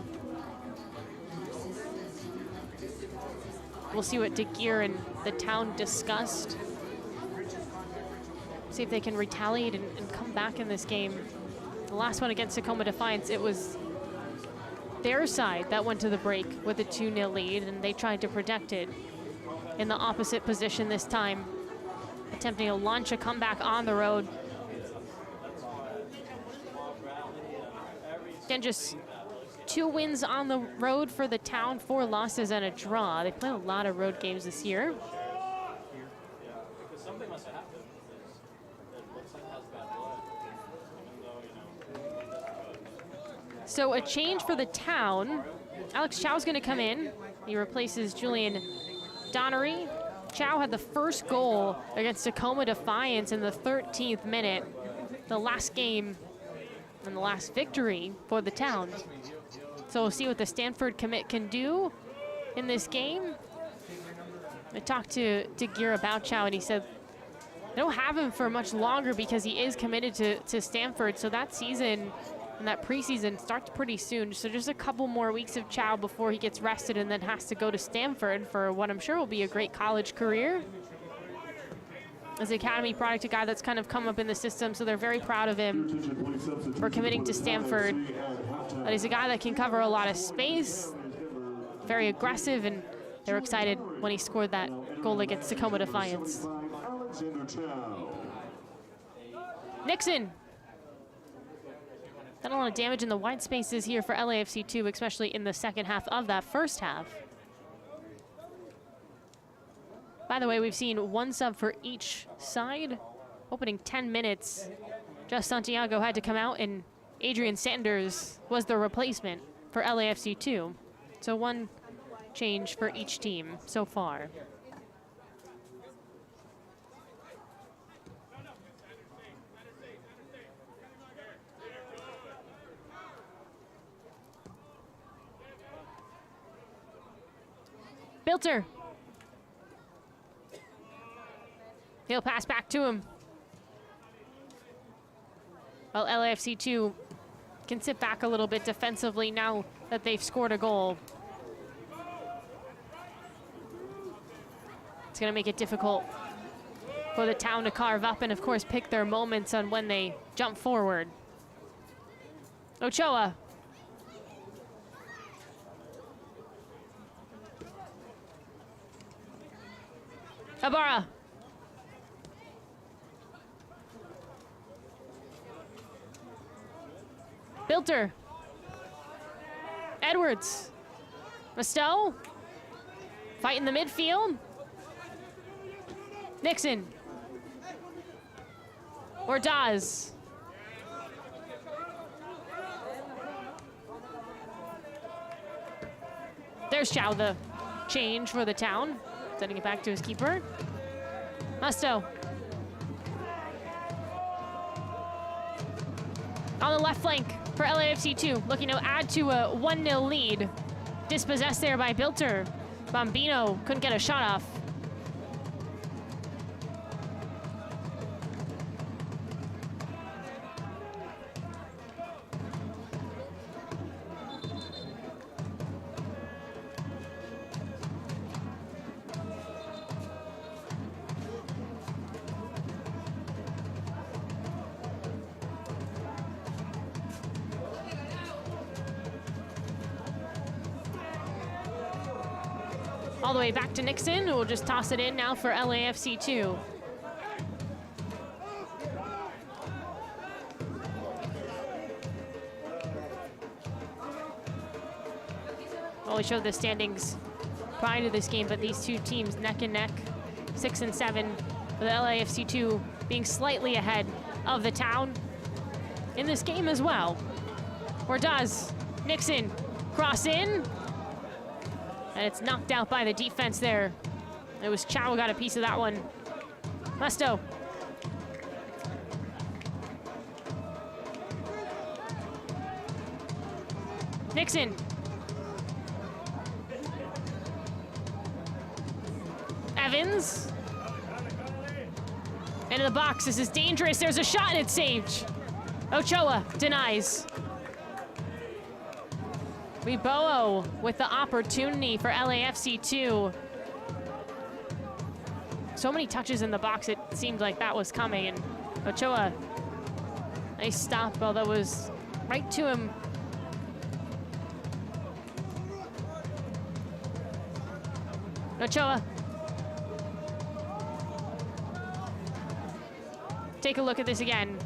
We'll see what De Geer and the Town discussed. See if they can retaliate and come back in this game. The last one against Tacoma Defiance, it was their side that went to the break with a 2-0 lead, and they tried to protect it in the opposite position this time, attempting to launch a comeback on the road. Again, just 2 wins on the road for the Town, 4 losses and a draw. They played a lot of road games this year. So a change for the Town. Alex Chow's going to come in. He replaces Julian Donnery. Chow had the first goal against Tacoma Defiance in the 13th minute. The last game and the last victory for the Town. So we'll see what the Stanford commit can do in this game. I talked to De Geer about Chow, and he said they don't have him for much longer because he is committed to Stanford. So that season and that preseason starts pretty soon. So just a couple more weeks of Chow before he gets rested and then has to go to Stanford for what I'm sure will be a great college career. As an academy product, a guy that's kind of come up in the system, so they're very proud of him for committing to Stanford. But he's a guy that can cover a lot of space, very aggressive, and they're excited when he scored that goal against Tacoma Defiance. Nixon. Done a lot of damage in the wide spaces here for LAFC2, especially in the second half of that first half. By the way, we've seen 1 sub for each side. Opening 10 minutes, Just Santiago had to come out, and Adrian Sanders was the replacement for LAFC2. So 1 change for each team so far. Bilter. He'll pass back to him. Well, LAFC2 can sit back a little bit defensively now that they've scored a goal. It's going to make it difficult for the Town to carve up and, of course, pick their moments on when they jump forward. Ochoa. Ibarra. Bilter. Edwards. Musto. Fight in the midfield. Nixon. Ordaz. There's Chow, the change for the Town. Sending it back to his keeper. Musto. On the left flank for LAFC2, looking to add to a 1-0 lead. Dispossessed there by Bilter. Bombino couldn't get a shot off. All the way back to Nixon, who will just toss it in now for LAFC2. Well, we showed the standings prior to this game, but these two teams neck and neck, 6 and 7, with LAFC 2 being slightly ahead of the Town in this game as well. Ordaz, Nixon, cross in, and it's knocked out by the defense there. It was Chow who got a piece of that one. Musto. Nixon. Evans. Into the box. This is dangerous. There's a shot and it's saved. Ochoa denies. Wibowo with the opportunity for LAFC 2. So many touches in the box, it seemed like that was coming. And Ochoa, nice stop, well, that was right to him. Ochoa. Take a look at this again.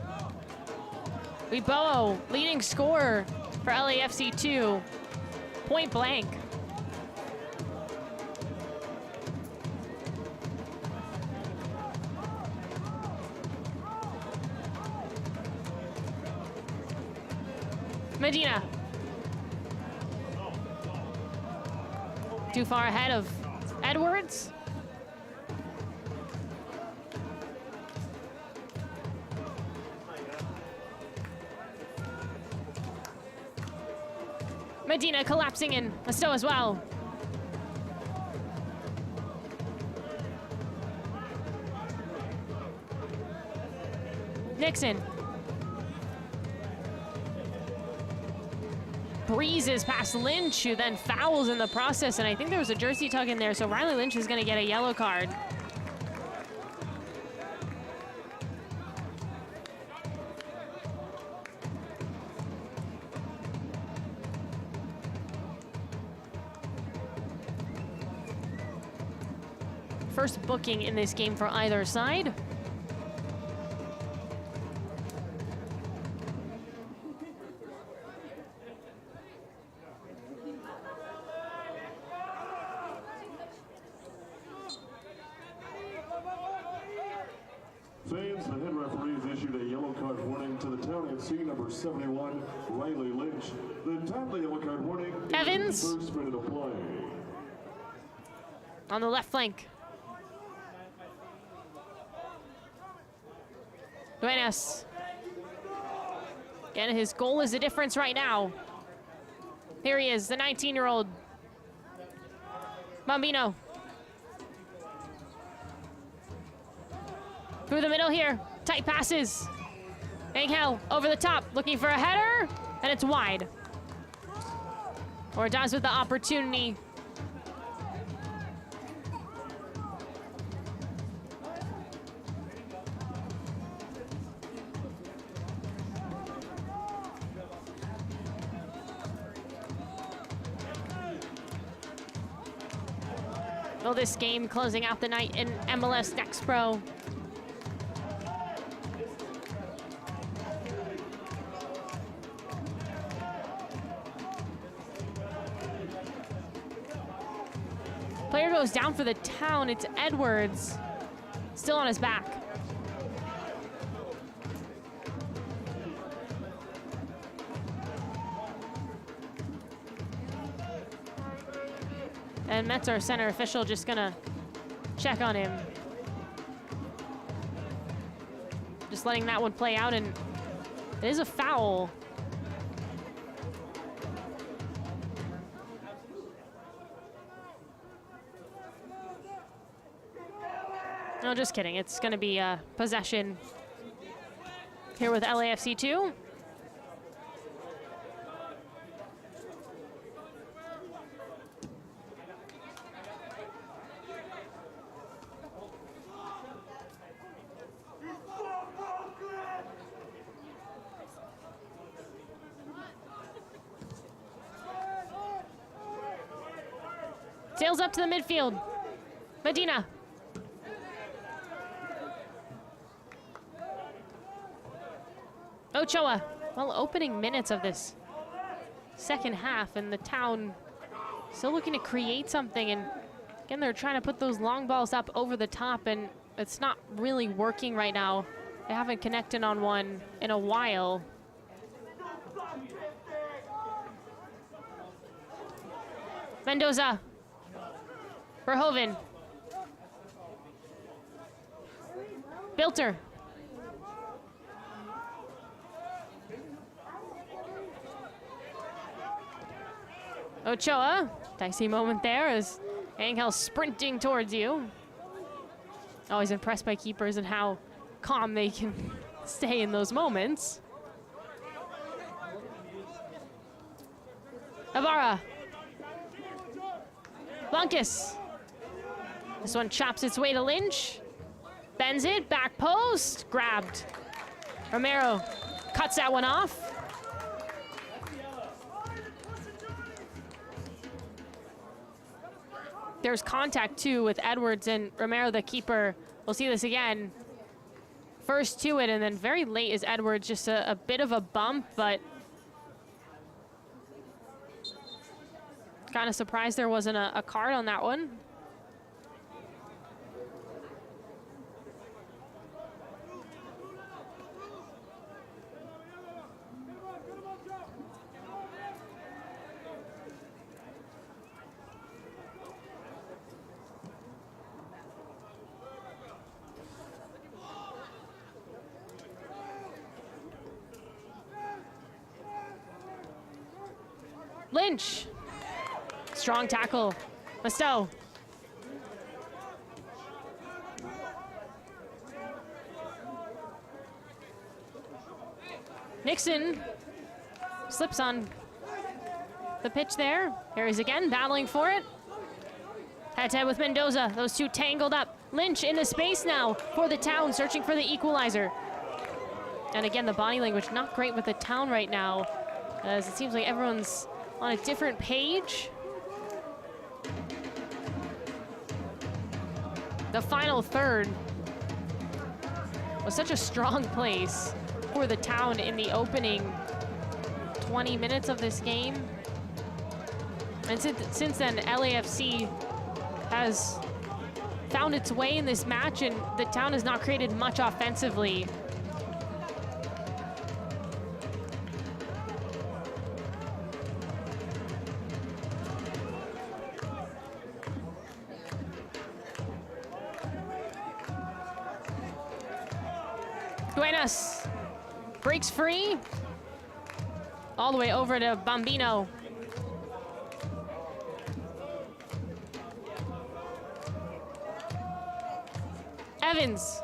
Wibowo, leading scorer for LAFC 2, point blank. Medina. Too far ahead of Edwards. Medina collapsing in. Musto as well. Nixon. Breezes past Lynch, who then fouls in the process, and I think there was a jersey tug in there, so Riley Lynch is going to get a yellow card. First booking in this game for either side. Fans, the head referee has issued a yellow card warning to the Town FC number 71, Riley Lynch. The time of the yellow card warning Evans. is the first minute of play. On the left flank. Duenas. Again, his goal is the difference right now. Here he is, the 19-year-old. Bambino. Through the middle here, tight passes. Angel over the top, looking for a header, and it's wide. Ordaz with the opportunity. Well, this game closing out the night in MLS Next Pro. Player goes down for the Town. It's Edwards. Still on his back. And Metz, our center official, just gonna check on him. Just letting that one play out, and it is a foul. No, just kidding. It's gonna be possession here with LAFC 2. Sails up to the midfield. Medina. Ochoa. Well, opening minutes of this second half, and the Town Still looking to create something, and again, they're trying to put those long balls up over the top, and it's not really working right now. They haven't connected on one in a while. Mendoza. Verhoeven. Bilter. Ochoa. Dicey moment there as Angel sprinting towards you. Always impressed by keepers and how calm they can stay in those moments. Ibarra. Bunkus. This one chops its way to Lynch. Bends it, back post, grabbed. Romero cuts that one off. There's contact too with Edwards and Romero, the keeper. We'll see this again. First to it, and then very late is Edwards, just a bit of a bump, but kind of surprised there wasn't a card on that one. Lynch. Strong tackle. Musto. Nixon slips on the pitch there. Harry's again battling for it. Head-to-head with Mendoza. Those two tangled up. Lynch into space now for the Town, searching for the equalizer. And again, the body language not great with the Town right now, as it seems like everyone's on a different page. The final third was such a strong place for the Town in the opening 20 minutes of this game. And since then, LAFC has found its way in this match, and the Town has not created much offensively. Duenas breaks free. All the way over to Bambino. Evans.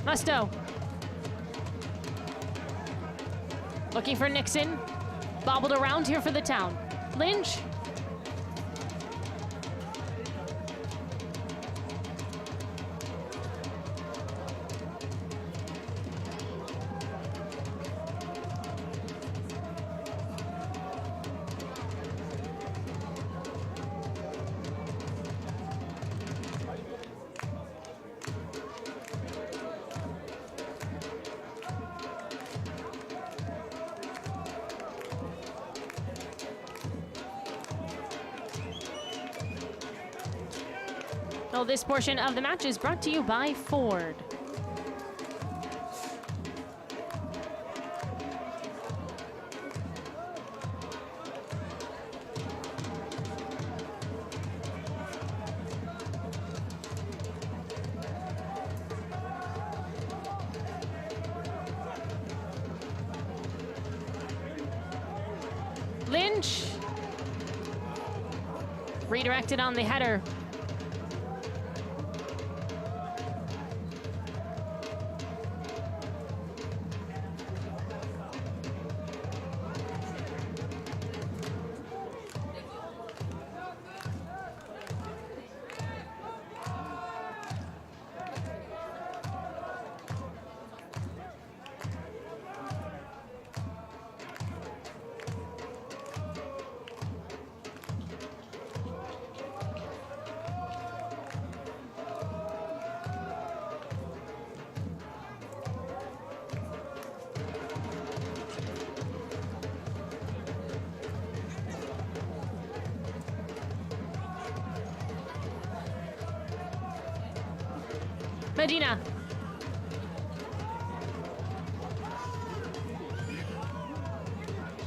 Musto. Looking for Nixon. Bobbled around here for the Town. Lynch. Well, this portion of the match is brought to you by Ford. Lynch. Redirected on the header. Medina.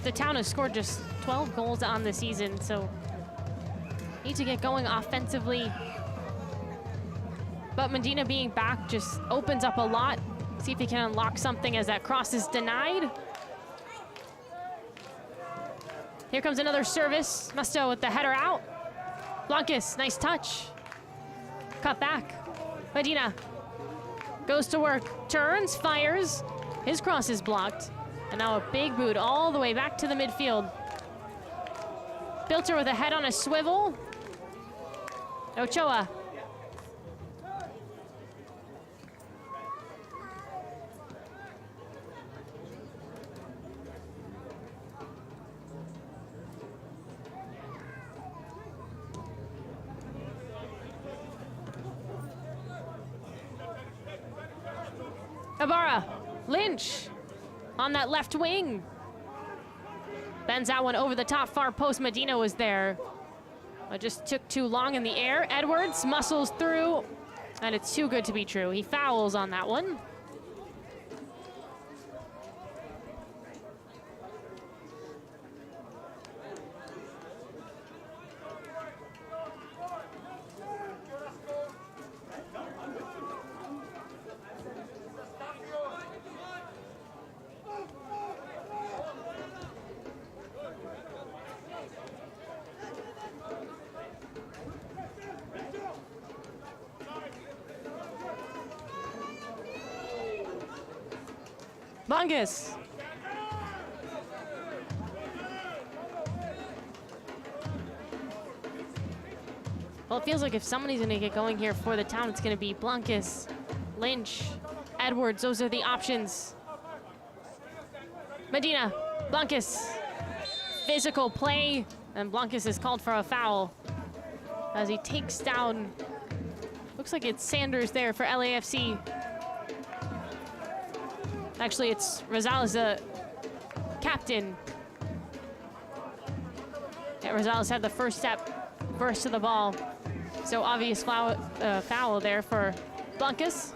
The Town has scored just 12 goals on the season, so need to get going offensively. But Medina being back just opens up a lot. See if he can unlock something as that cross is denied. Here comes another service. Musto with the header out. Blancas, nice touch. Cut back. Medina goes to work, turns, fires. His cross is blocked. And now a big boot all the way back to the midfield. Bilter with a head on a swivel. Ochoa. Ibarra, Lynch on that left wing. Bends that one over the top far post. Medina was there. It just took too long in the air. Edwards muscles through, and it's too good to be true. He fouls on that one. Bungus. Well, it feels like if somebody's going to get going here for the Town, it's going to be Blancas, Lynch, Edwards. Those are the options. Medina, Blancas. Physical play, and Blancas is called for a foul as he takes down, looks like it's Sanders there for LAFC. Actually, it's Rosales, the captain. Yeah, Rosales had the first step, burst to the ball. So obvious foul there for Blancas.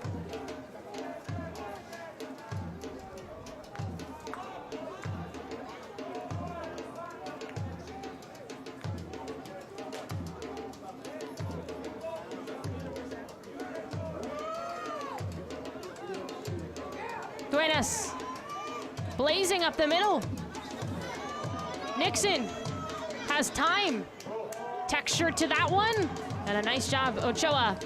Duenas, blazing up the middle. Nixon has time. Texture to that one, and a nice job. Ochoa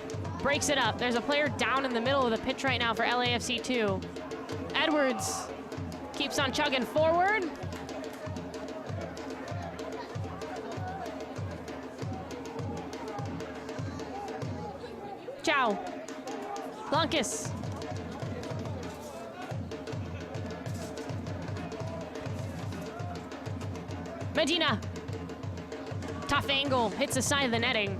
breaks it up. There's a player down in the middle of the pitch right now for LAFC 2. Edwards keeps on chugging forward. Chow, Blancas. Medina, tough angle, hits the side of the netting.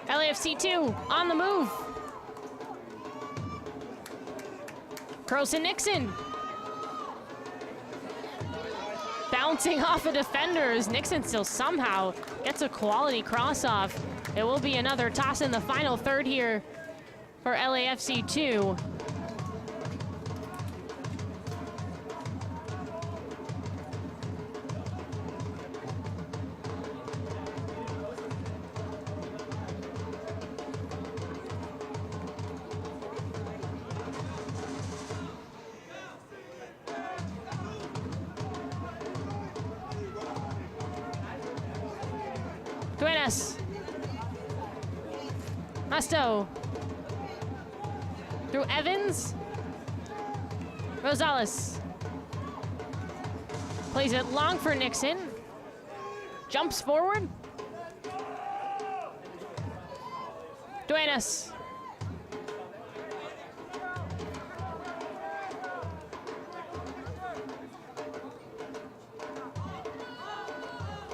LAFC 2 on the move. Carlson Nixon. Bouncing off of defenders. Nixon still somehow gets a quality cross off. It will be another toss in the final third here for LAFC 2. Duenas. Musto. Through Evans. Rosales. Plays it long for Nixon. Jumps forward. Duenas.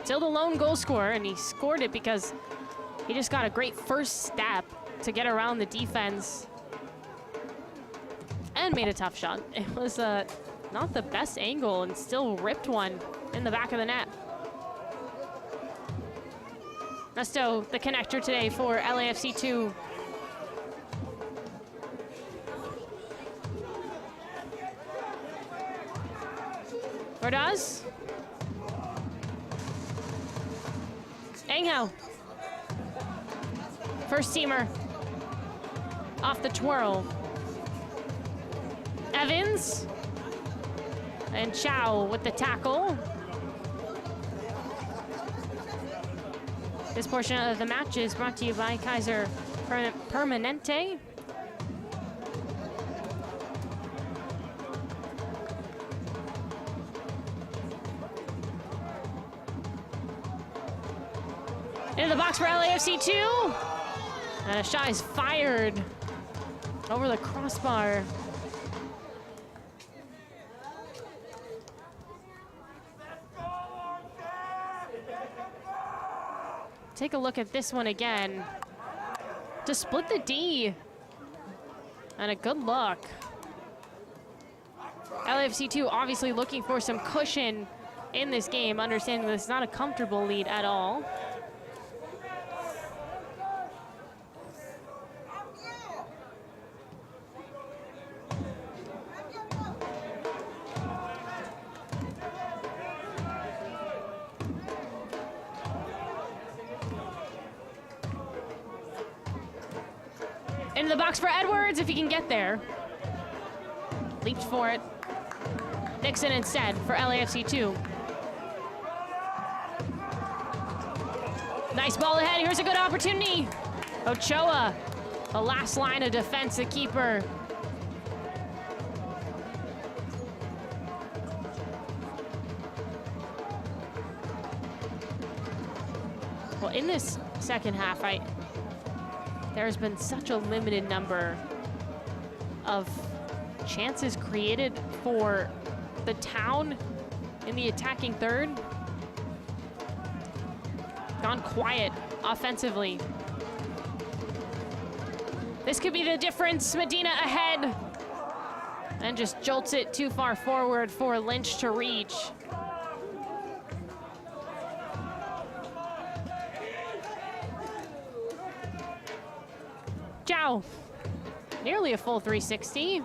Still the lone goal scorer, and he scored it because he just got a great first step to get around the defense and made a tough shot. It was not the best angle and still ripped one in the back of the net. Resto, the connector today for LAFC 2. Ordaz. Angel. First teamer. Off the twirl. Evans. And Chow with the tackle. This portion of the match is brought to you by Kaiser Permanente. Into the box for LAFC 2. And a shot is fired over the crossbar. Take a look at this one again. To split the D. And a good look. LAFC 2 obviously looking for some cushion in this game, understanding that it's not a comfortable lead at all. Into the box for Edwards, if he can get there. Leaped for it. Nixon instead for LAFC 2. Nice ball ahead, here's a good opportunity. Ochoa, the last line of defense, the keeper. Well, in this second half, there's been such a limited number of chances created for the Town in the attacking third. Gone quiet offensively. This could be the difference. Medina ahead and just jolts it too far forward for Lynch to reach. Chow, nearly a full 360.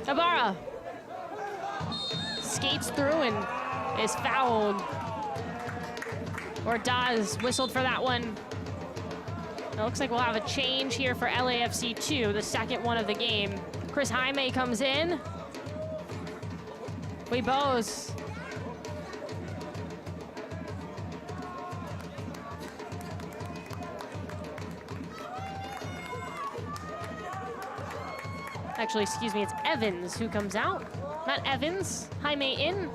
Ibarra skates through and is fouled. Ordaz whistled for that one. It looks like we'll have a change here for LAFC 2, the second one of the game. Chris Jaime comes in. Weibos. Actually, excuse me, it's Evans who comes out. Not Evans, Jaime in.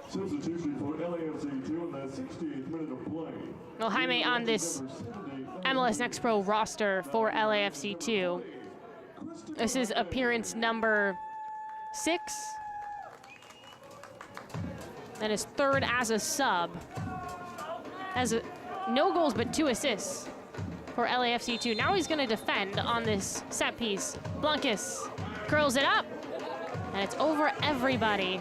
Substitution for LAFC 2 in the 68th minute of play. Well, Jaime on this MLS Next Pro roster for LAFC 2. This is appearance number 6. And his third as a sub. Has no goals but 2 assists for LAFC 2. Now he's gonna defend on this set piece. Blancas curls it up, and it's over everybody.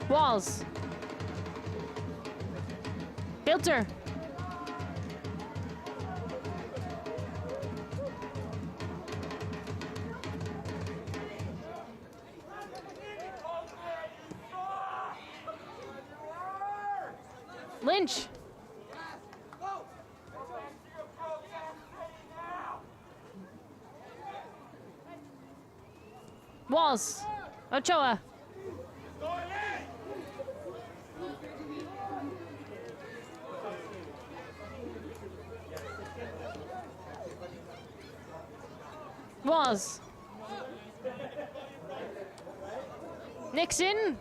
Walls. Filter. Lynch. Walls. Ochoa. Walls. Nixon.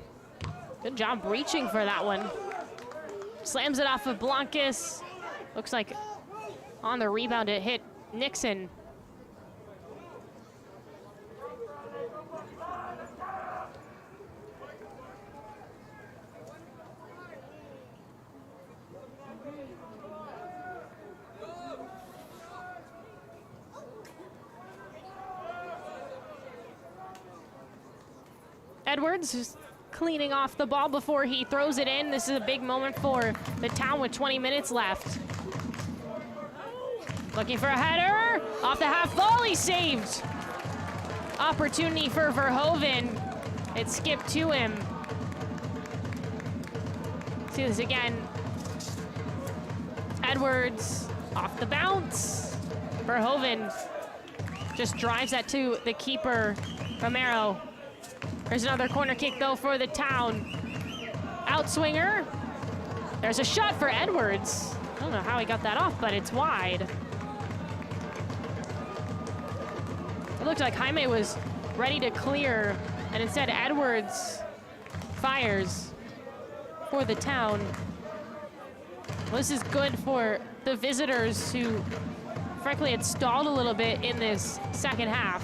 Good job reaching for that one. Slams it off of Blancas. Looks like on the rebound it hit Nixon. Edwards just cleaning off the ball before he throws it in. This is a big moment for the Town with 20 minutes left. Looking for a header. Off the half volley, saved. Opportunity for Verhoeven. It skipped to him. See this again. Edwards off the bounce. Verhoeven just drives that to the keeper, Romero. There's another corner kick, though, for the Town. Outswinger. There's a shot for Edwards. I don't know how he got that off, but it's wide. It looked like Jaime was ready to clear, and instead Edwards fires for the Town. Well, this is good for the visitors who, frankly, had stalled a little bit in this second half.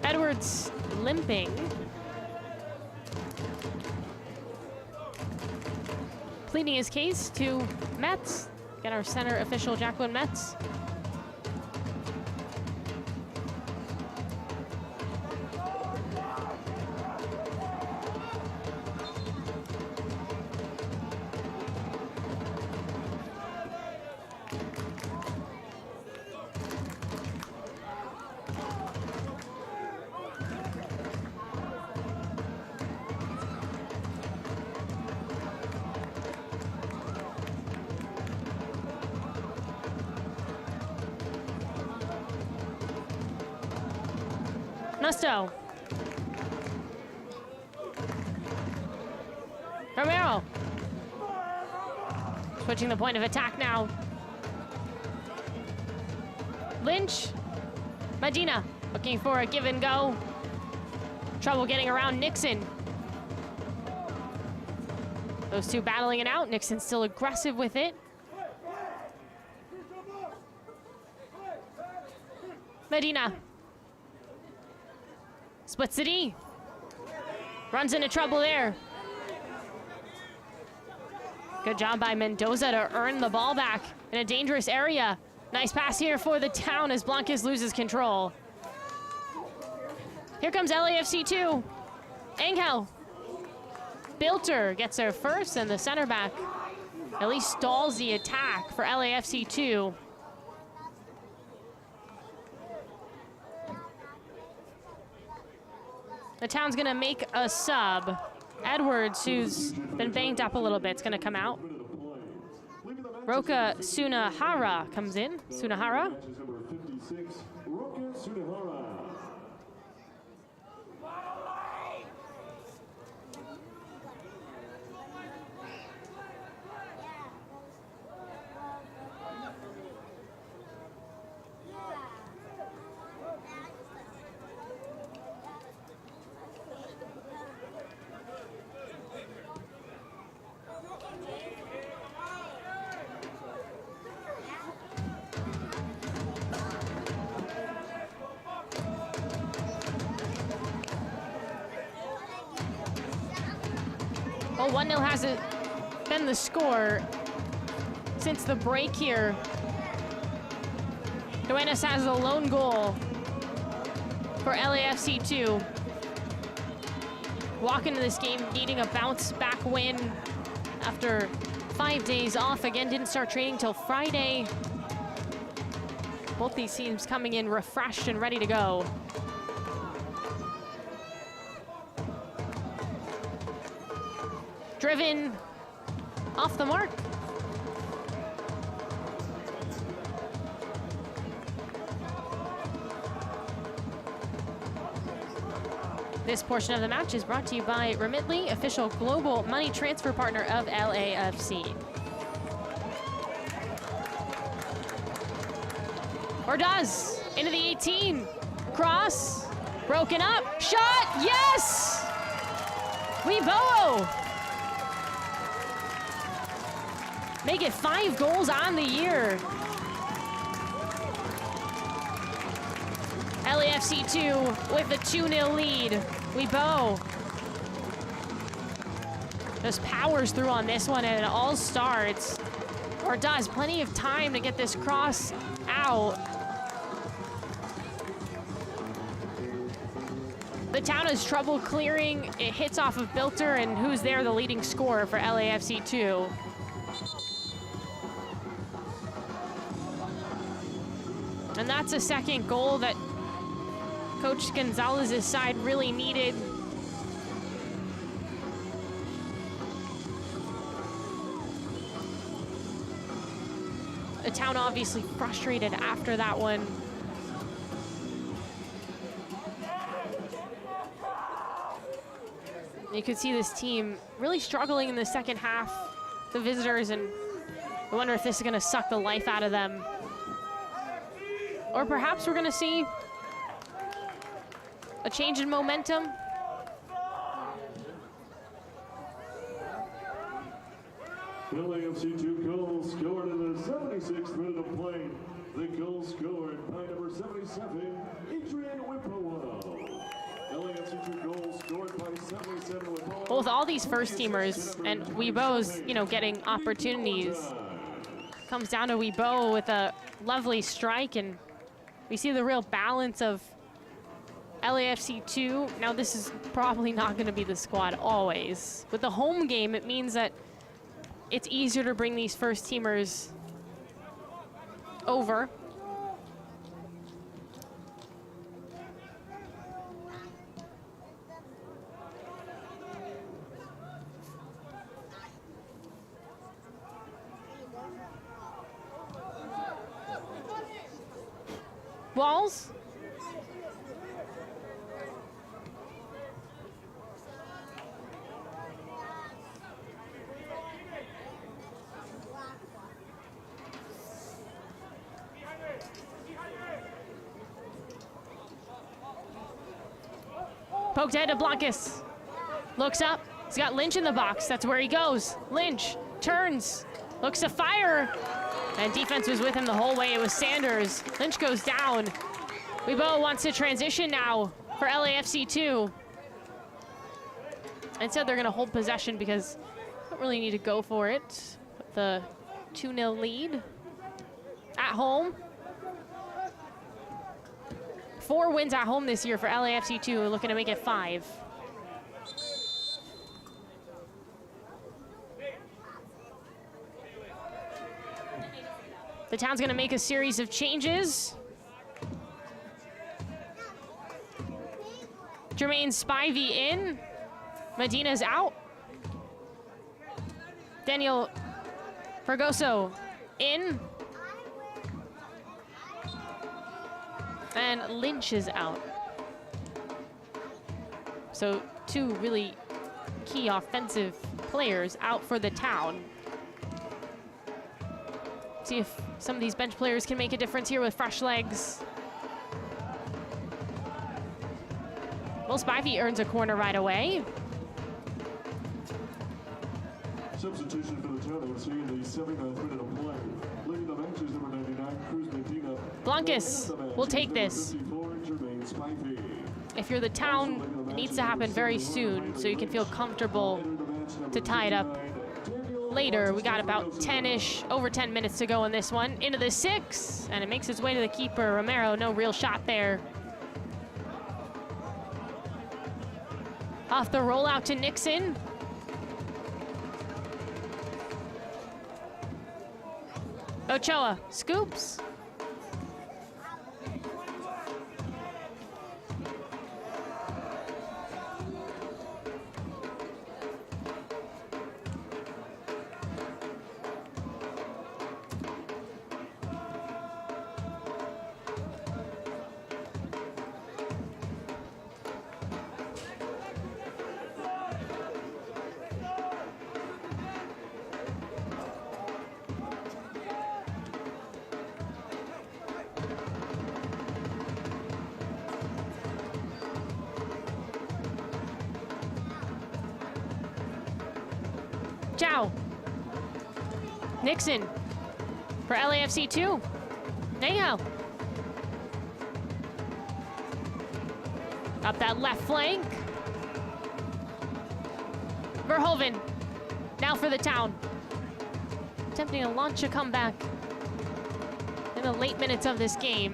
Edwards limping. Pleading his case to Metz. Get our center official, Jacqueline Metz. Nusto. Romero. Switching the point of attack now. Lynch. Medina looking for a give and go. Trouble getting around Nixon. Those two battling it out. Nixon still aggressive with it. Medina. Splits the D. Runs into trouble there. Good job by Mendoza to earn the ball back in a dangerous area. Nice pass here for the Town as Blancas loses control. Here comes LAFC 2. Angel. Bilter gets there first, and the center back at least stalls the attack for LAFC 2. The Town's gonna make a sub. Edwards, who's been banged up a little bit, is gonna come out. Roka Sunahara comes in. Sunahara. Well, 1-0 hasn't been the score since the break here. Duenas has a lone goal for LAFC 2. Walk into this game needing a bounce-back win after 5 days off. Again, didn't start training till Friday. Both these teams coming in refreshed and ready to go. Driven off the mark. This portion of the match is brought to you by Remitly, official global money transfer partner of LAFC. Ordaz into the 18. Cross, broken up, shot, yes! Weibo! Make it 5 goals on the year. LAFC 2 with a 2-0 lead. Weibo just powers through on this one, and it all starts, or does, plenty of time to get this cross out. The town has trouble clearing. It hits off of Bilter, and who's there? The leading scorer for LAFC 2. And that's a second goal that Coach Gonzalez's side really needed. The town obviously frustrated after that one. You could see this team really struggling in the second half, the visitors, and I wonder if this is gonna suck the life out of them. Or perhaps we're gonna see a change in momentum. LAFC 2 goals scored in the 76th minute of play. The goal scored by number 77, Adrian Whippow. LAFC 2 goals scored by 77 Whippow. Well, with all these first teamers and Weibo's, getting opportunities, comes down to Weibo with a lovely strike, and we see the real balance of LAFC 2. Now, this is probably not going to be the squad always. With the home game, it means that it's easier to bring these first teamers over. Walls. Poked ahead to Blancas. Looks up. He's got Lynch in the box. That's where he goes. Lynch turns. Looks to fire. And defense was with him the whole way. It was Sanders. Lynch goes down. Weibo wants to transition now for LAFC 2. Instead, they're going to hold possession because they don't really need to go for it. With the 2-0 lead at home. 4 wins at home this year for LAFC 2, looking to make it 5. The town's gonna make a series of changes. Jermaine Spivey in, Medina's out. Daniel Fergoso in. And Lynch is out. So 2 really key offensive players out for the town. See if some of these bench players can make a difference here with fresh legs. Well, Spivey earns a corner right away. Substitution for the town FC in the 79th minute of play. Leading the match is number 99, Cruz Medina. Blancas will take this. 54, Jermaine Spivey. If you're the town, it needs to happen very soon so you can feel comfortable to tie it up later. We got about 10-ish, over 10 minutes to go in this one. Into the 6, and it makes its way to the keeper. Romero, no real shot there. Off the rollout to Nixon. Ochoa scoops. Chow. Nixon for LAFC 2. Anyhow. Up that left flank. Verhoeven. Now for the Town. Attempting to launch a comeback in the late minutes of this game.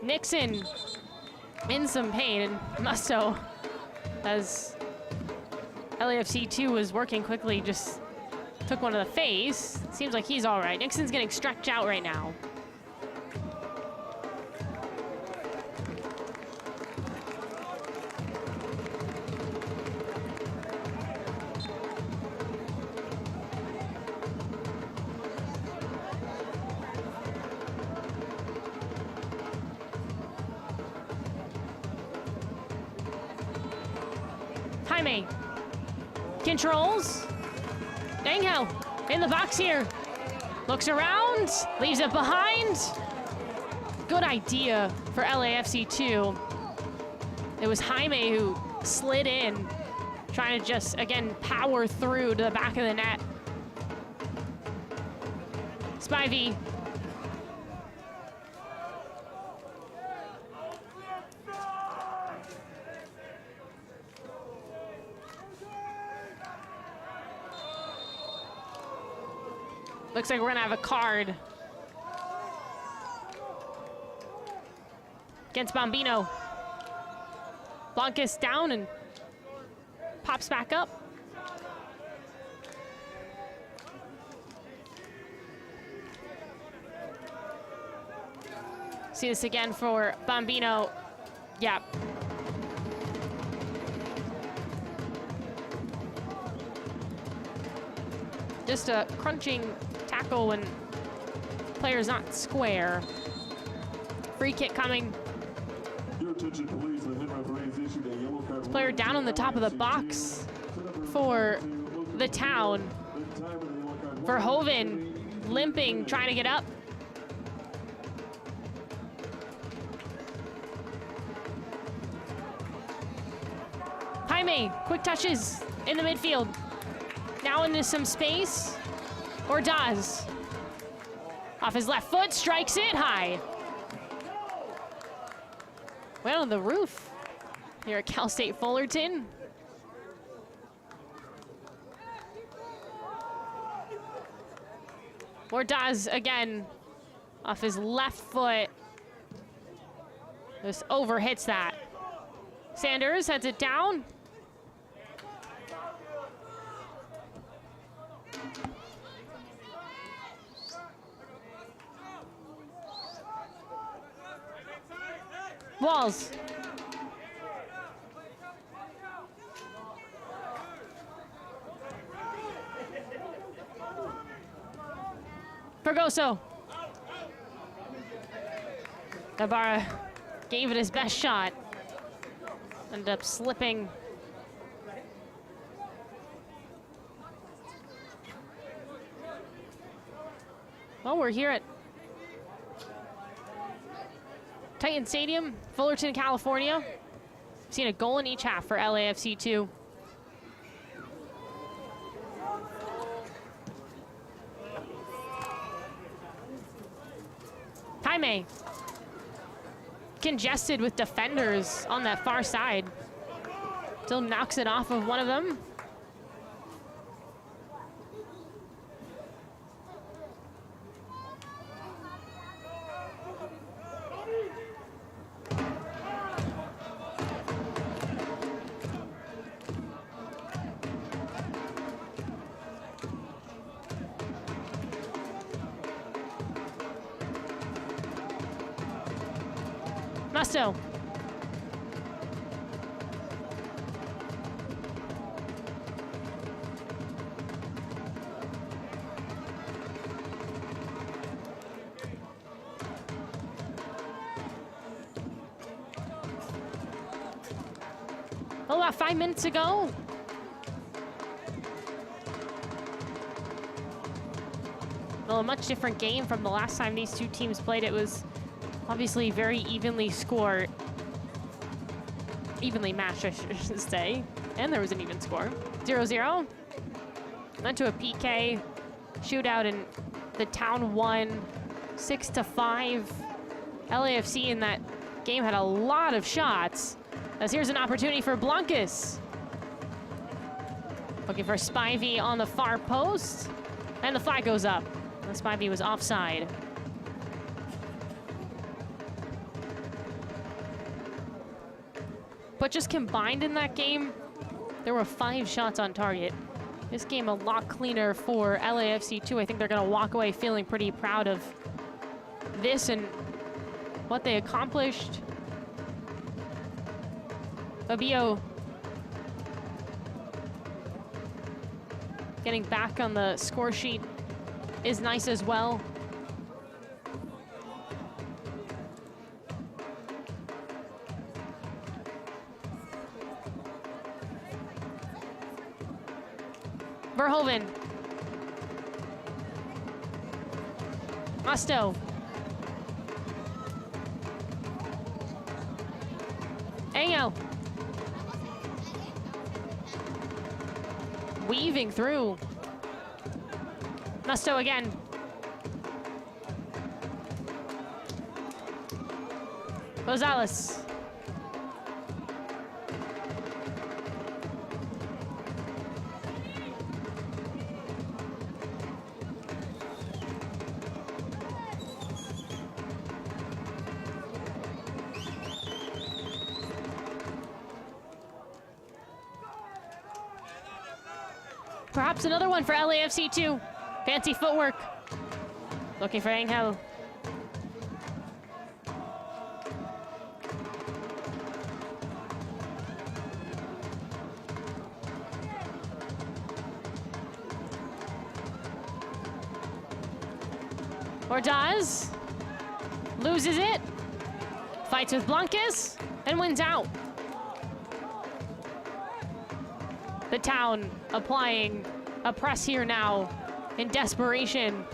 Nixon in some pain, and Musto, as LAFC 2 was working quickly, just took one to the face. Seems like he's all right. Nixon's getting stretched out right now. Jaime controls. Angel in the box here. Looks around, leaves it behind. Good idea for LAFC 2. It was Jaime who slid in, trying to just, again, power through to the back of the net. Spivey. Looks like we're gonna have a card against Bombino. Blancas down and pops back up. See this again for Bombino. Yeah. Just a crunching tackle when player's not square. Free kick coming. Your attention, please. The head referee has issued a yellow card. Player down on the top of the box for the Town. Verhoeven limping, trying to get up. Jaime, quick touches in the midfield. Now into some space. Ordaz. Off his left foot, strikes it high. Went on the roof here at Cal State Fullerton. Ordaz again off his left foot. Just overhits that. Sanders heads it down. Walls. Fergoso. Ibarra gave it his best shot. Ended up slipping. Well, we're here at Titan Stadium, Fullerton, California. Seen a goal in each half for LAFC 2. Jaime. Congested with defenders on that far side. Still knocks it off of one of them. Musto. Well, about 5 minutes ago. Well, a much different game from the last time these two teams played. It was obviously very evenly scored. Evenly matched, I should say. And there was an even score. 0-0. Went to a PK shootout and the Town won 6-5. LAFC in that game had a lot of shots. As here's an opportunity for Blancas. Looking for Spivey on the far post. And the flag goes up. And Spivey was offside. But just combined in that game, there were 5 shots on target. This game a lot cleaner for LAFC 2. I think they're going to walk away feeling pretty proud of this and what they accomplished. Fabio getting back on the score sheet is nice as well. Verhoeven. Musto. Enyo. Weaving through. Musto again. Gonzalez. Perhaps another one for LAFC 2. Fancy footwork. Looking for Angel. Ordaz loses it. Fights with Blancas and wins out. The Town applying a press here now in desperation.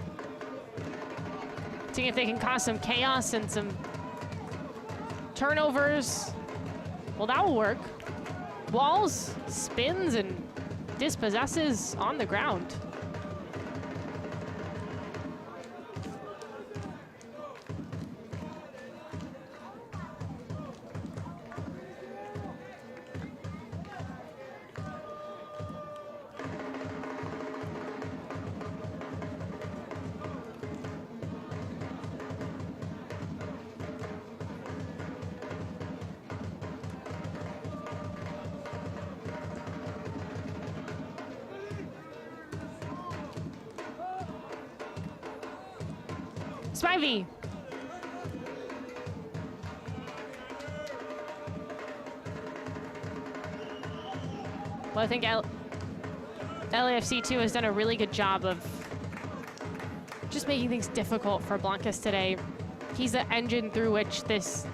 Seeing if they can cause some chaos and some turnovers. Well, that will work. Walls, spins, and dispossesses on the ground. Spivey. Well, I think LAFC 2 has done a really good job of just making things difficult for Blancas today. He's the engine through which this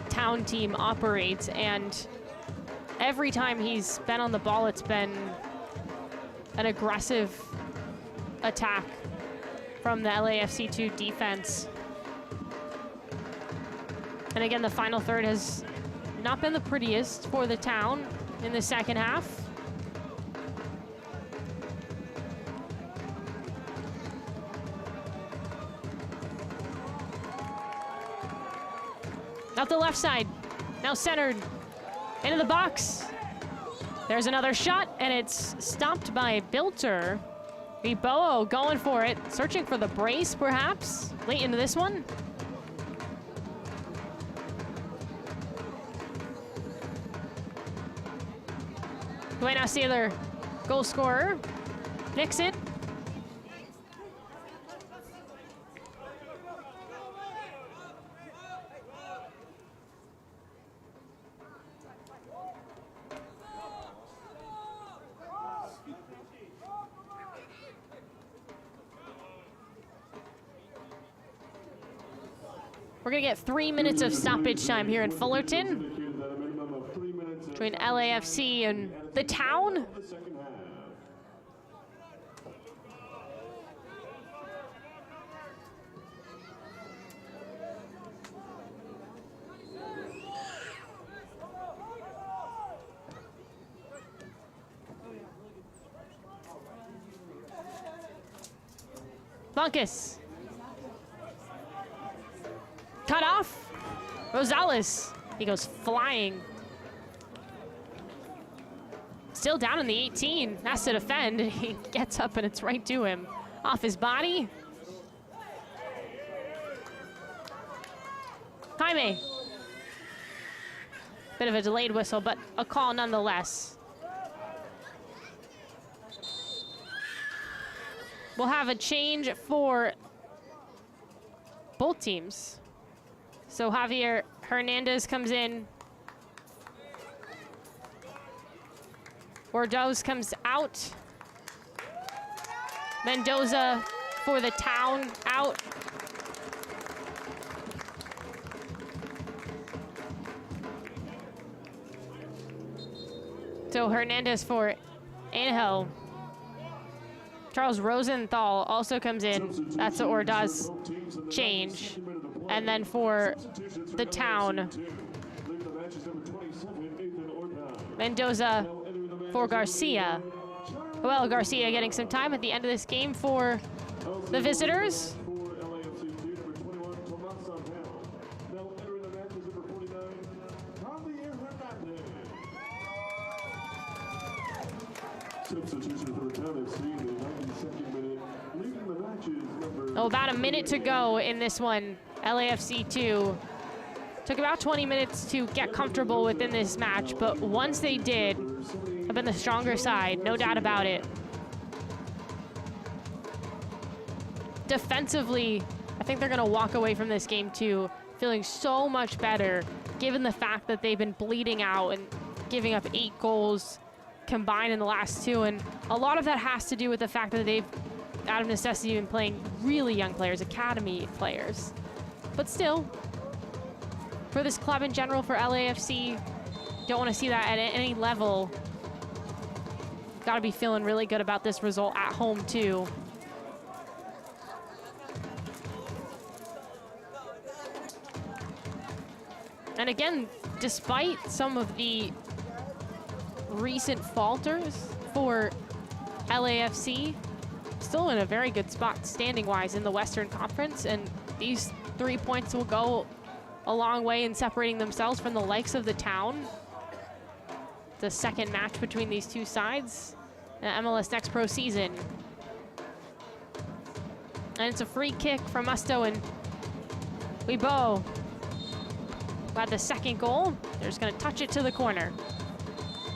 Town team operates, and every time he's been on the ball, it's been an aggressive attack from the LAFC 2 defense. And again, the final third has not been the prettiest for the Town in the second half. Up the left side, now centered, into the box. There's another shot, and it's stopped by Bilter. Eboa going for it, searching for the brace, perhaps, late into this one. Duena Sealer, goal scorer, nicks it. We're gonna get 3 minutes of stoppage time here in Fullerton between LAFC and the Town. Bunkus. Cut off. Rosales. He goes flying. Still down in the 18. Has to defend. He gets up and it's right to him. Off his body. Jaime. Bit of a delayed whistle, but a call nonetheless. We'll have a change for both teams. So Javier Hernandez comes in. Bordeaux comes out. Mendoza for the Town out. So Hernandez for Angel. Charles Rosenthal also comes in. That's the Ordaz change. And then for the Town, Mendoza for Garcia. Well, Garcia getting some time at the end of this game for the visitors. Oh, about a minute to go in this one. LAFC 2 took about 20 minutes to get comfortable within this match, but once they did, have been the stronger side, no doubt about it. Defensively, I think they're gonna walk away from this game too, feeling so much better, given the fact that they've been bleeding out and giving up 8 goals combined in the last 2, and a lot of that has to do with the fact that they've, out of necessity, been playing really young players, academy players. But still, for this club in general, for LAFC, don't want to see that at any level. Got to be feeling really good about this result at home too. And again, despite some of the recent falters for LAFC, still in a very good spot standing-wise in the Western Conference, and these 3 points will go a long way in separating themselves from the likes of the Town. The second match between these two sides in MLS Next Pro season. And it's a free kick from Musto, and Weibo had the second goal. They're just gonna touch it to the corner.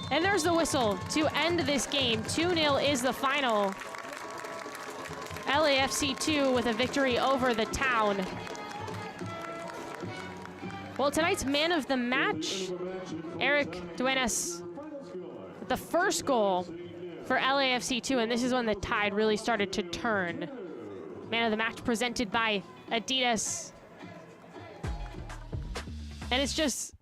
And there's the whistle to end this game. 2-0 is the final. LAFC 2 with a victory over the Town. Well, tonight's man of the match, Eric Duenas, with the first goal for LAFC 2, and this is when the tide really started to turn. Man of the match presented by Adidas. And it's just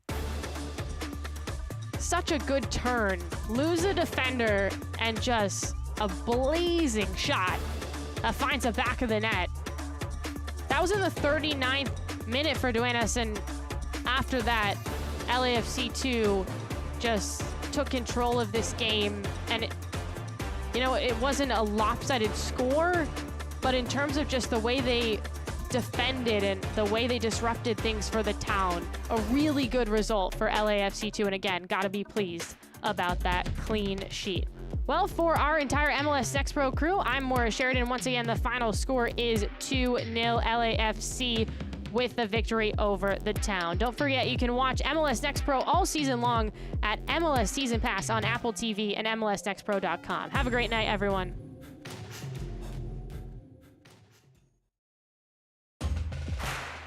such a good turn. Lose a defender and just a blazing shot that finds the back of the net. That was in the 39th minute for Duenas, and after that, LAFC 2 just took control of this game, and it wasn't a lopsided score, but in terms of just the way they defended and the way they disrupted things for the Town, a really good result for LAFC 2, and again, gotta be pleased about that clean sheet. Well, for our entire MLS Next Pro crew, I'm Maura Sheridan. Once again, the final score is 2-0 LAFC with the victory over the Town. Don't forget, you can watch MLS Next Pro all season long at MLS Season Pass on Apple TV and MLSNextPro.com. Have a great night, everyone.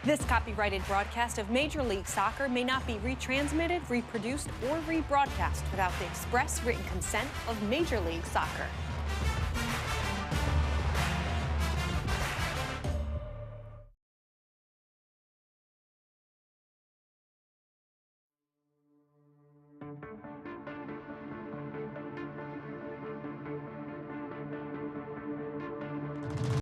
This copyrighted broadcast of Major League Soccer may not be retransmitted, reproduced, or rebroadcast without the express written consent of Major League Soccer.